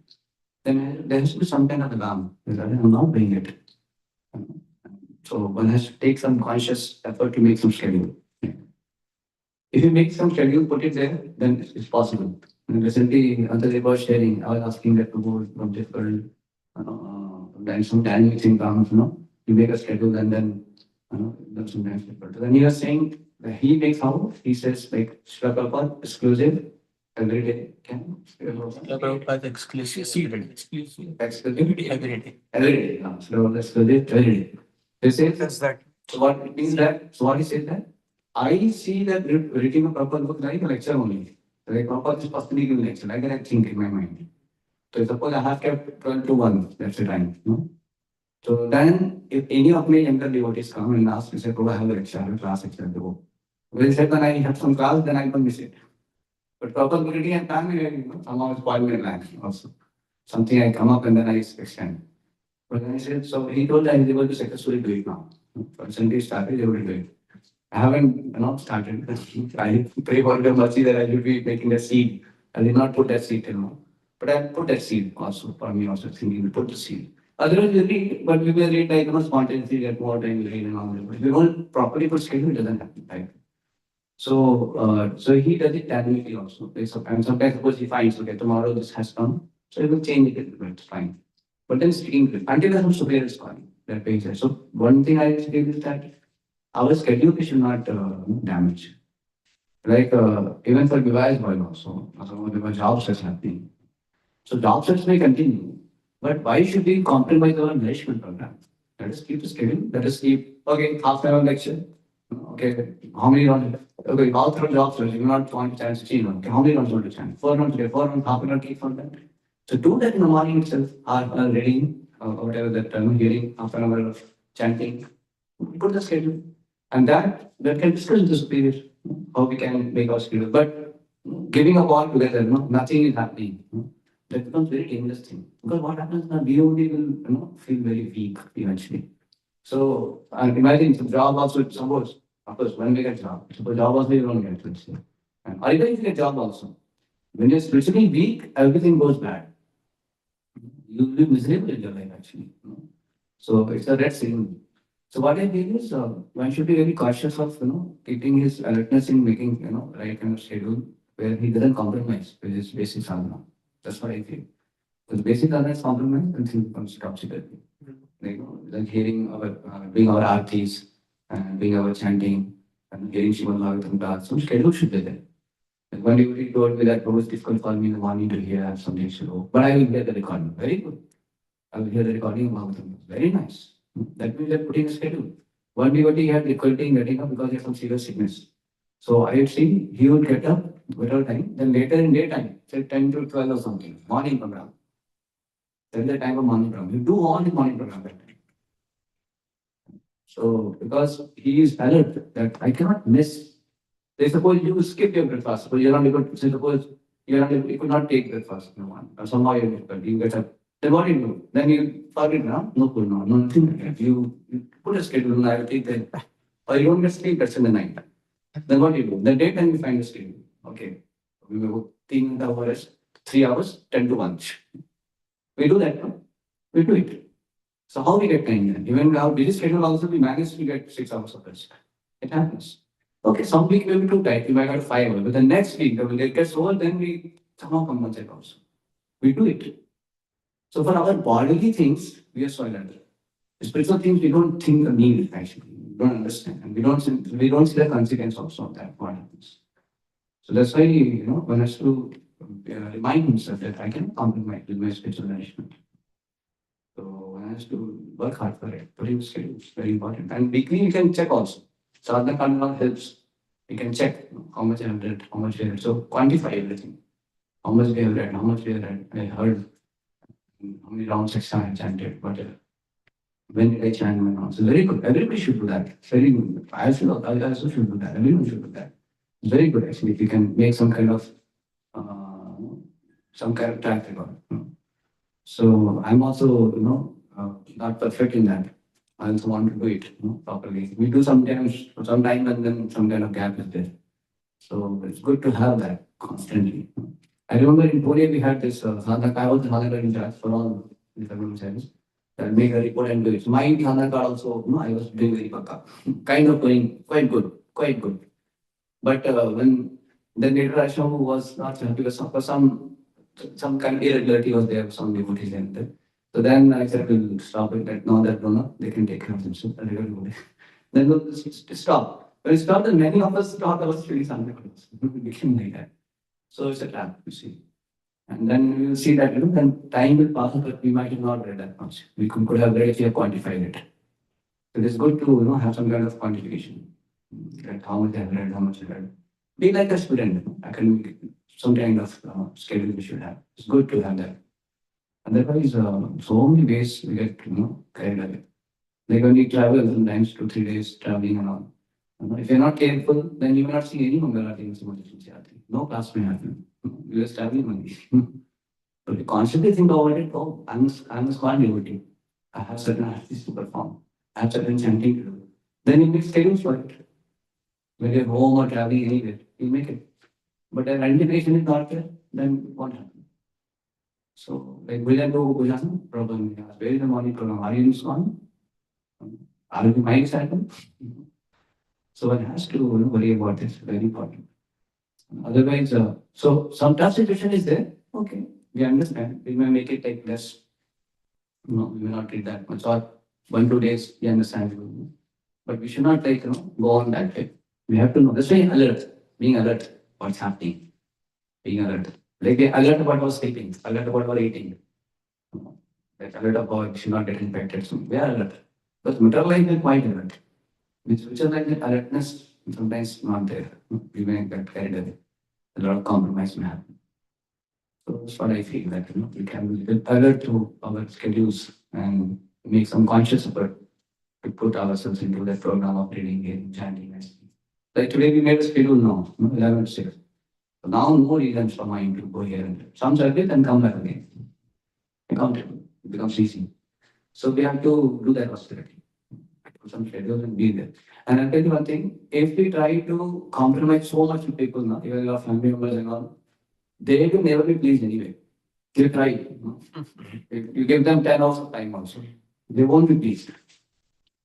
then there has to be some kind of alarm. That I'm not doing it. So one has to take some conscious effort to make some schedule. If you make some schedule, put it there, then it's possible. And recently, Antadev was sharing, I was asking that to go from different, then some dynamics in terms, you make a schedule and then, that's sometimes different. Then he was saying that he makes how? He says like, Shraprabhat exclusive, every day. Can Prabhupada exclusive. Exclusive. exclusive? Every day. Every day. So exclusive every day. He says, What is that? so what it means that, so what he said that, I see that reading a proper book like a lecture only. Like proper is possibly giving lecture, like I think in my mind. So suppose I have kept 12 to 1, that's the time. No? So then if any of my younger devotees come and ask me, say, Prabhu, I have a lecture, I have a class lecture to go. When he said when I have some class, then I don't miss it. But proper reading and time, somehow it's spoiled my life also. Something I come up and then I extend. But then he said, so he told that he's able to successfully do it now. Recently started, he's able to do it. I haven't started. I pray for the mercy that I should be making the seed. I did not put that seed till now. But I put that seed also for me also thinking to put the seed. Otherwise we read, but we will read like spontaneously at what time we read and all that. But if we don't properly put schedule, it doesn't happen, right? So he does it dynamically also. And sometimes suppose he finds, okay, tomorrow this has come, so he will change it a little bit, it's fine. But then sticking to it until some superior is calling that page. So one thing I feel is that our schedule we should not damage. Like even for Vivai boy also, there were job search happening. So job search may continue, but why should we compromise our nourishment program? Let us keep the schedule. Let us keep half an hour lecture. Okay, how many rounds? Okay, all through job search, you not want to chance to change. Okay, how many rounds want to chance? 4 rounds today, 4 rounds, half an hour keep for that. So do that in the morning itself, half an hour reading, or whatever that hearing, half an hour of chanting. Put the schedule. And that can discuss with the superior how we can make our schedule. But giving up all together, nothing is happening. That becomes very dangerous thing. Because what happens now, we only will feel very weak eventually. So imagine the job also, suppose, of course, when we get job, suppose job also you don't get, let's say. Or even if you get job also, when you're spiritually weak, everything goes bad. You'll be miserable in your life actually. So it's a red signal. So what I feel is one should be very cautious of keeping his alertness in making right kind of schedule where he doesn't compromise with his basic sadhana. That's what I feel. Because the basic sadhana is compromise and things becomes topsy-turvy. Like hearing our doing our aartis and doing our chanting and hearing Srimad Bhagavatam class. Some schedule should be there. Like one devotee told me that it was difficult for me in the morning to hear, I have something to do. But I will hear the recording. Very good. I will hear the recording of Bhagavatam. Very nice. That means they're putting a schedule. One devotee had difficulty in getting up because he had some serious sickness. So I had seen he would get up without time, then later in daytime, say 10 to 12 or something, morning program. Then the time of morning program. You do all the morning program that time. So because he is alert that I cannot miss. They suppose you skip your breakfast. Suppose you're not able to, suppose you could not take breakfast in the morning. Or somehow you get up. Then what do you do? Then you forget now. No, nothing like that. You put a schedule and I will take that. Or you don't get sleep, that's in the night. Then what do you do? The daytime you find a schedule. Okay. We will 3 hours, 3 hours, 10 to 1. We do that, no? We do it. So how we get time then? Even our busy schedule also we manage to get 6 hours of rest. It happens. Okay, some week we will be too tight, we might have 5 hours. But the next week, when it gets over, then we somehow compensate also. We do it. So for our bodily things, we are so alert. Spiritual things, we don't think the need actually. We don't understand. And we don't see the consequence also of that, what happens. So that's why, one has to remind himself that I can compromise with my spiritual nourishment. So one has to work hard for it. Putting schedule is very important. And weekly you can check also. Sadhana Karma helps. You can check how much I have read, how much I have read. So quantify everything. How much I have read, how much I have read, I heard, how many rounds I chanted, whatever. When did I chant my rounds? Very good. Everybody should do that. Very good. I also should do that. Everyone should do that. It's very good actually. If you can make uh, some kind of track record. So I'm also, not perfect in that. I also want to do it, properly. We do sometimes, sometime, and then some kind of gap is there. So it's good to have that constantly. I remember in Pune we had this Sadhana card, I was the Sadhana card in charge for all the government service. That make a report and do it. So my Sadhana card also, I was doing very pakka. Kind of doing quite good, quite good. But when then later Ashram was not because for some kind of irregularity was there, some devotees and there. So then I said we'll stop it. That no, they can take care of themselves. Then we'll stop. When it stopped, then many of us thought I was really something. It became like that. So it's a trap, you see. And then we will see that, then time will pass, but we might have not read that much. We could have read if we have quantified it. So it is good to, have some kind of quantification. Like how much I have read, how much I read. Be like a student, academic, some kind of schedule we should have. It's good to have that. Otherwise, so many ways we get, carried away. Like when we travel, sometimes 2-3 days traveling and all. If you're not careful, then you will not see any Mangala things. No class may happen. You are traveling only. But you constantly think about it, oh, I'm a smart devotee. I have certain activities to perform. I have certain chanting to do. Then you make schedules for it. When you're home or traveling anywhere, you make it. But if integration is not there, then what happens? So, like, will I do Bhujan? Problem. Where is the morning program? Are you in ISKCON? Are you in my cycle? So one has to worry about this. Very important. Otherwise, so some tough situation is there. Okay, we understand. We may make it take less. We may not take that much or 1-2 days. We understand. But we should not like go on that way. We have to know. That's why alert. Being alert. What's happening? Being alert. Like alert about our sleeping. Alert about our eating. Like alert about should not get infected. So we are alert. But mental life is quite alert. With future like that alertness sometimes not there. We may get carried away. A lot of compromise may happen. So that's what I feel that we can be a little alert to our schedules and make some conscious effort to put ourselves into that program of reading and chanting. Like today we made a schedule now, 11 to 6. So now no reasons for mind to go here and some circuit and come back again. Accountable. It becomes easy. So we have to do that austerity. Put some schedules and be there. And I'll tell you one thing, if we try to compromise so much with people now, even our family members and all, they will never be pleased anyway. They try. If you give them 10 hours of time also, they won't be pleased.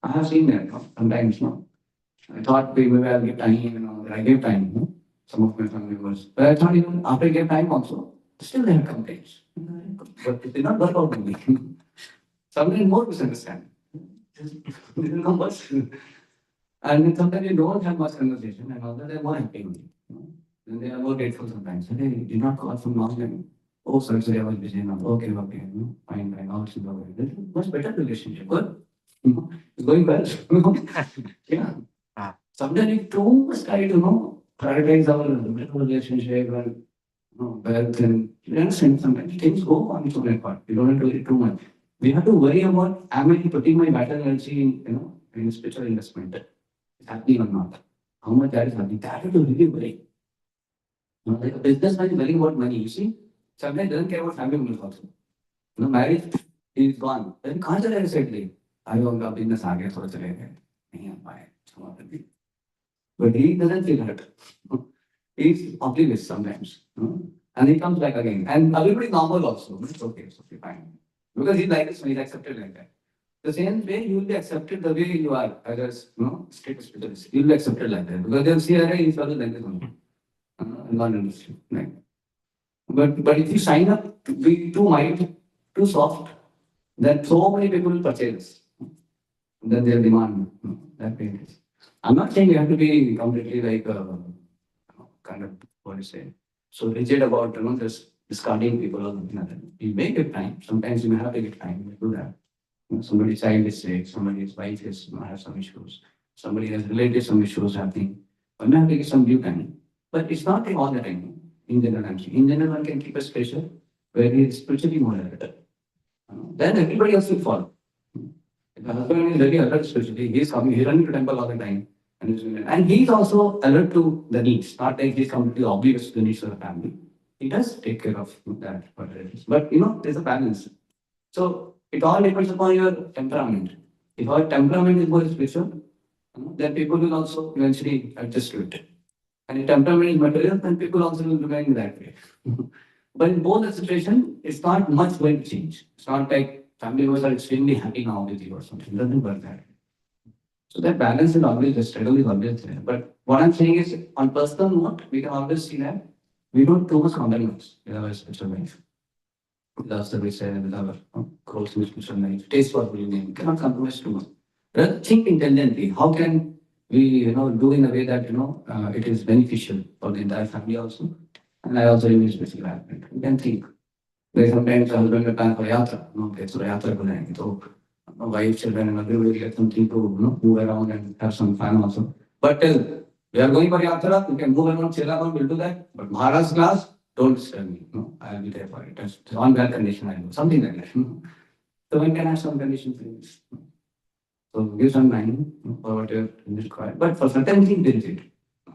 I have seen that sometimes. I thought maybe I'll give time, I gave time, some of my family members. But I thought even after I gave time also, still they have complaints. But it did not work out with me. Sometimes more misunderstanding. Numbers. And sometimes you don't have much conversation and all that, they're more happy with you. And they are more grateful sometimes. Hey, did not call from long time. Oh, sorry, I was busy now. Okay, fine, all should go well. Much better relationship. Good. It's going well. Yeah. Sometimes we too much try to prioritize our relationship and wealth and you understand sometimes things go on its own part. We don't have to worry too much. We have to worry about am I putting my battle energy in spiritual investment? It's happening or not? How much that is happening? That is really worry. Like a businessman is worrying about money, you see. Sometimes doesn't care about family members also. Marriage is gone. Then कहाँ चले गए settle? I want a business आ गया थोड़ा चले गए. नहीं आ पाए. But he doesn't feel hurt. He's oblivious sometimes. And he comes back again. And everybody normal also. It's okay, fine. Because he's like this, he's accepted like that. The same way you will be accepted the way you are as state spiritualist. You will be accepted like that. Because they'll see he's also like this only. Not understood. Like. But if you sign up to be too mild, too soft, then so many people will purchase. Then they'll demand that way it is. I'm not saying you have to be completely like kind of what you say so rigid about just discarding people or something like that. You may get time. Sometimes you may have to get time to do that. Somebody's child is sick, somebody's wife is have some issues, somebody has related some issues happening. One may have to get some due time, but it's not all the time. In general, I'm saying. In general, one can keep a special where he is spiritually more alert. Then everybody else will follow. If the husband is very alert spiritually, he's coming, he's running to temple all the time. And he's also alert to the needs, not like he's completely oblivious to the needs of the family. He does take care of that, whatever it is. But there's a balance. So it all depends upon your temperament. If our temperament is more spiritual, then people will also eventually adjust to it. And if temperament is material, then people also will remain that way. But in both the situation, it's not much going to change. It's not like family members are extremely happy now with you or something. It doesn't work that way. So that balance is always, the struggle is always there. But what I'm saying is, on personal note, we can always see that we don't too much compromise with our spiritual life. With our service, with our growth in spiritual life, taste for believing, we cannot compromise too much. Rather think intelligently. How can we, do in a way that, it is beneficial for the entire family also? And I also use spiritual aspect. You can think. Like sometimes the husband will plan for yatra. Okay, so yatra ko jayenge. So wife, children, and everybody get something to move around and have some fun also. But we are going for yatra, we can move around, chill around, we'll do that. But Maharaj's class, don't disturb me. I'll be there for it. That's on that condition I do. Something like that. So one can have some conditions in this. So give some time for what you're required. But for certain things, there is it.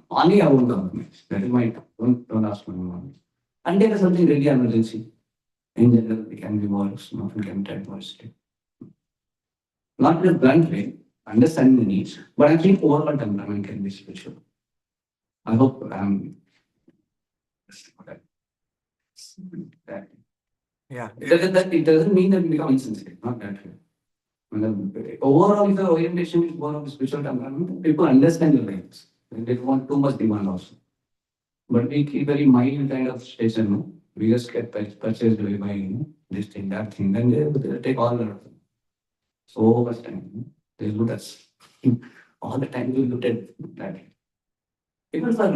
Only I won't compromise. That is my don't ask for money. And there is something really emergency. In general, we can be more, we can try more strict. Not in a blunt way, understanding the needs, but I think overall temperament can be spiritual. I hope that Yeah. it doesn't mean that we become insensitive, not that way. Overall, if the orientation is more of spiritual temperament, people understand the things. They don't want too much demand also. But we keep very mild kind of station, no? We just get purchased by this thing, that thing, then they take all the so much time. They loot us. All the time we looted that. Even for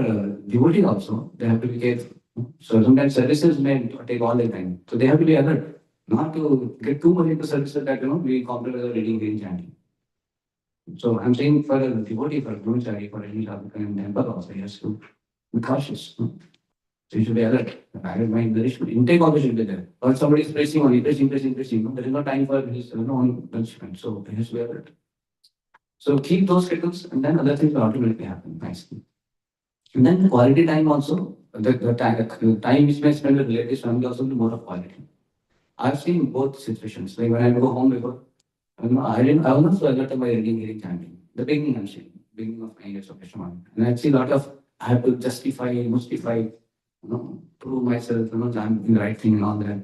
devotees also, they have to be careful. So sometimes services may take all the time. So they have to be alert, not to get too much into services that we compromise our reading, reading, chanting. So I'm saying for a devotee, for a brahmachari, for any African temple also, he has to be cautious. So you should be alert. The parent mind, there should intake always should be there. Or somebody is pressing on, pressing. There is no time for his own punishment. So he has to be alert. So keep those schedules, and then other things will automatically happen nicely. And then the quality time also, the time which may spend with relatives, family also be more of quality. I've seen both situations. Like when I go home before, I was not so alert about reading, hearing, chanting. The beginning I'm saying, beginning of my years of Ashman. And I see a lot of, I have to justify, prove myself, I'm in the right thing and all that.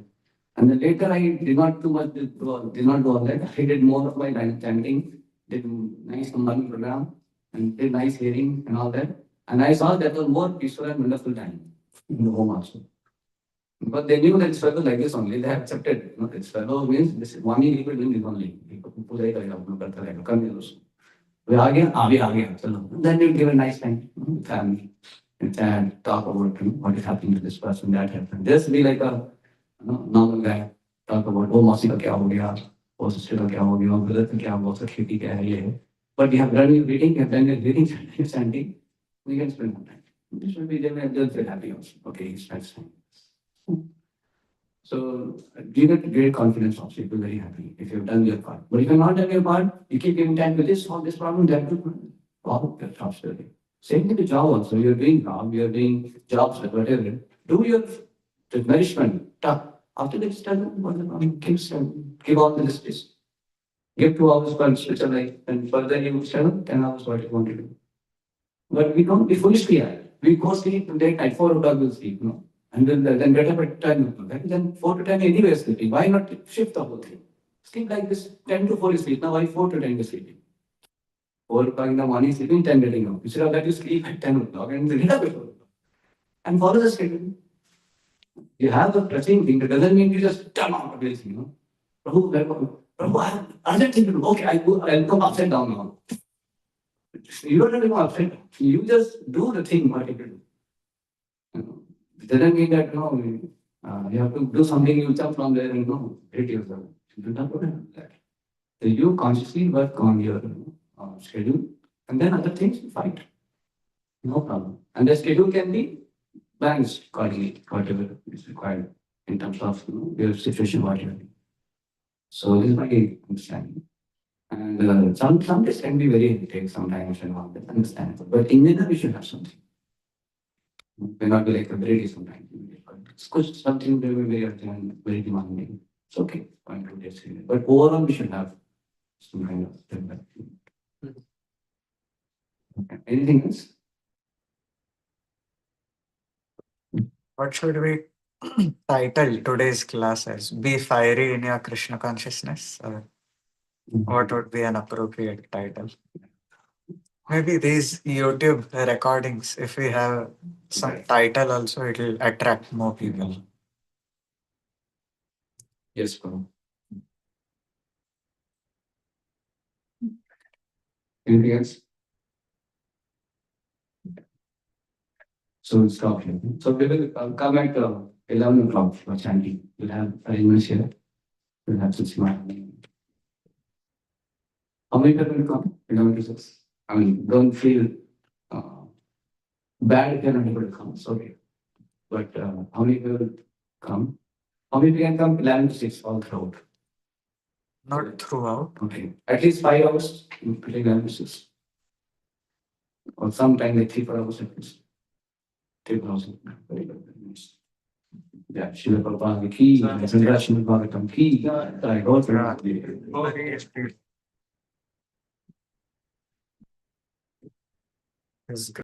And then later I did not do all that. I did more of my chanting, did nice morning program, and did nice hearing and all that. And I saw that was more peaceful and wonderful time in the home also. But they knew that it's fellow like this only. They have accepted. It's fellow means this one year people doing this only. पूजा ही करेगा अपना करता रहेगा करने दो उसको वे आ गया चलो then you give a nice time with family and chat talk about what is happening to this person that happened just be like a normal guy talk about वो मौसी का क्या हो गया वो सिस्टर का क्या हो गया वो ब्रदर का क्या हुआ उसका खेती क्या है ये है but you have done your reading you have done your reading standing we can spend more time this will be they'll feel happy also okay he spends time. So you get great confidence also. You feel very happy if you've done your part. But if you've not done your part, you keep giving time to this, solve this problem, that problem. All your jobs really. Same thing with job also. You're doing job, you're doing jobs, whatever. Do your nourishment. After this done, what the problem? Give all the justice. Give 2 hours for spiritual life, and further you will 10 hours what you want to do. But we don't be foolishly at. We go sleep late night, 4 o'clock we'll sleep, and then get up at 10 o'clock. Then 4 to 10 anyway sleeping. Why not shift the whole thing? Sleep like this, 10 to 4 is sleep. Now why 4 to 10 is sleeping? 4 o'clock in the morning sleeping, 10 getting up. Instead of that you sleep at 10 o'clock and get up at 4 o'clock. And follow the schedule. You have a pressing thing. That doesn't mean you just turn on everything, Prabhu, I have urgent thing to do. Okay, I'll come upside down now. You don't have to go upside down. You just do the thing what you do. It doesn't mean that, you have to do something, you jump from there and, hit yourself. You don't have to do that. So you consciously work on your schedule, and then other things you fight. No problem. And the schedule can be balanced accordingly, whatever is required in terms of your situation, what you're in. So this is my understanding. And some days can be very hectic, sometimes and all that, understandable. But in general, we should have something. May not be like a very sometimes. It's good, something very, very urgent, very demanding. It's okay, 0.2 days. But overall, we should have some kind of step back. Okay. Anything else? What should we title today's class as? Be fiery in your Krishna consciousness? Or what would be an appropriate title? Maybe these YouTube recordings, if we have some title also, it will attract more people. Yes, bro. Anything else? So we'll stop here. So we will come at 11 o'clock for chanting. We'll have arrangements here. We'll have some smart. How many people will come? 11 to 6. I mean, don't feel bad if you're not able to come. It's okay. But how many people will come? How many people can come? 11 to 6 all throughout. Not throughout. Okay. At least 5 hours between 11 to 6. Or sometime like 3-4 hours at least. 3 hours. Very good. Very nice. Yeah, Srila Prabhupada ki, Srila Bhagavatam ki. I go through. Is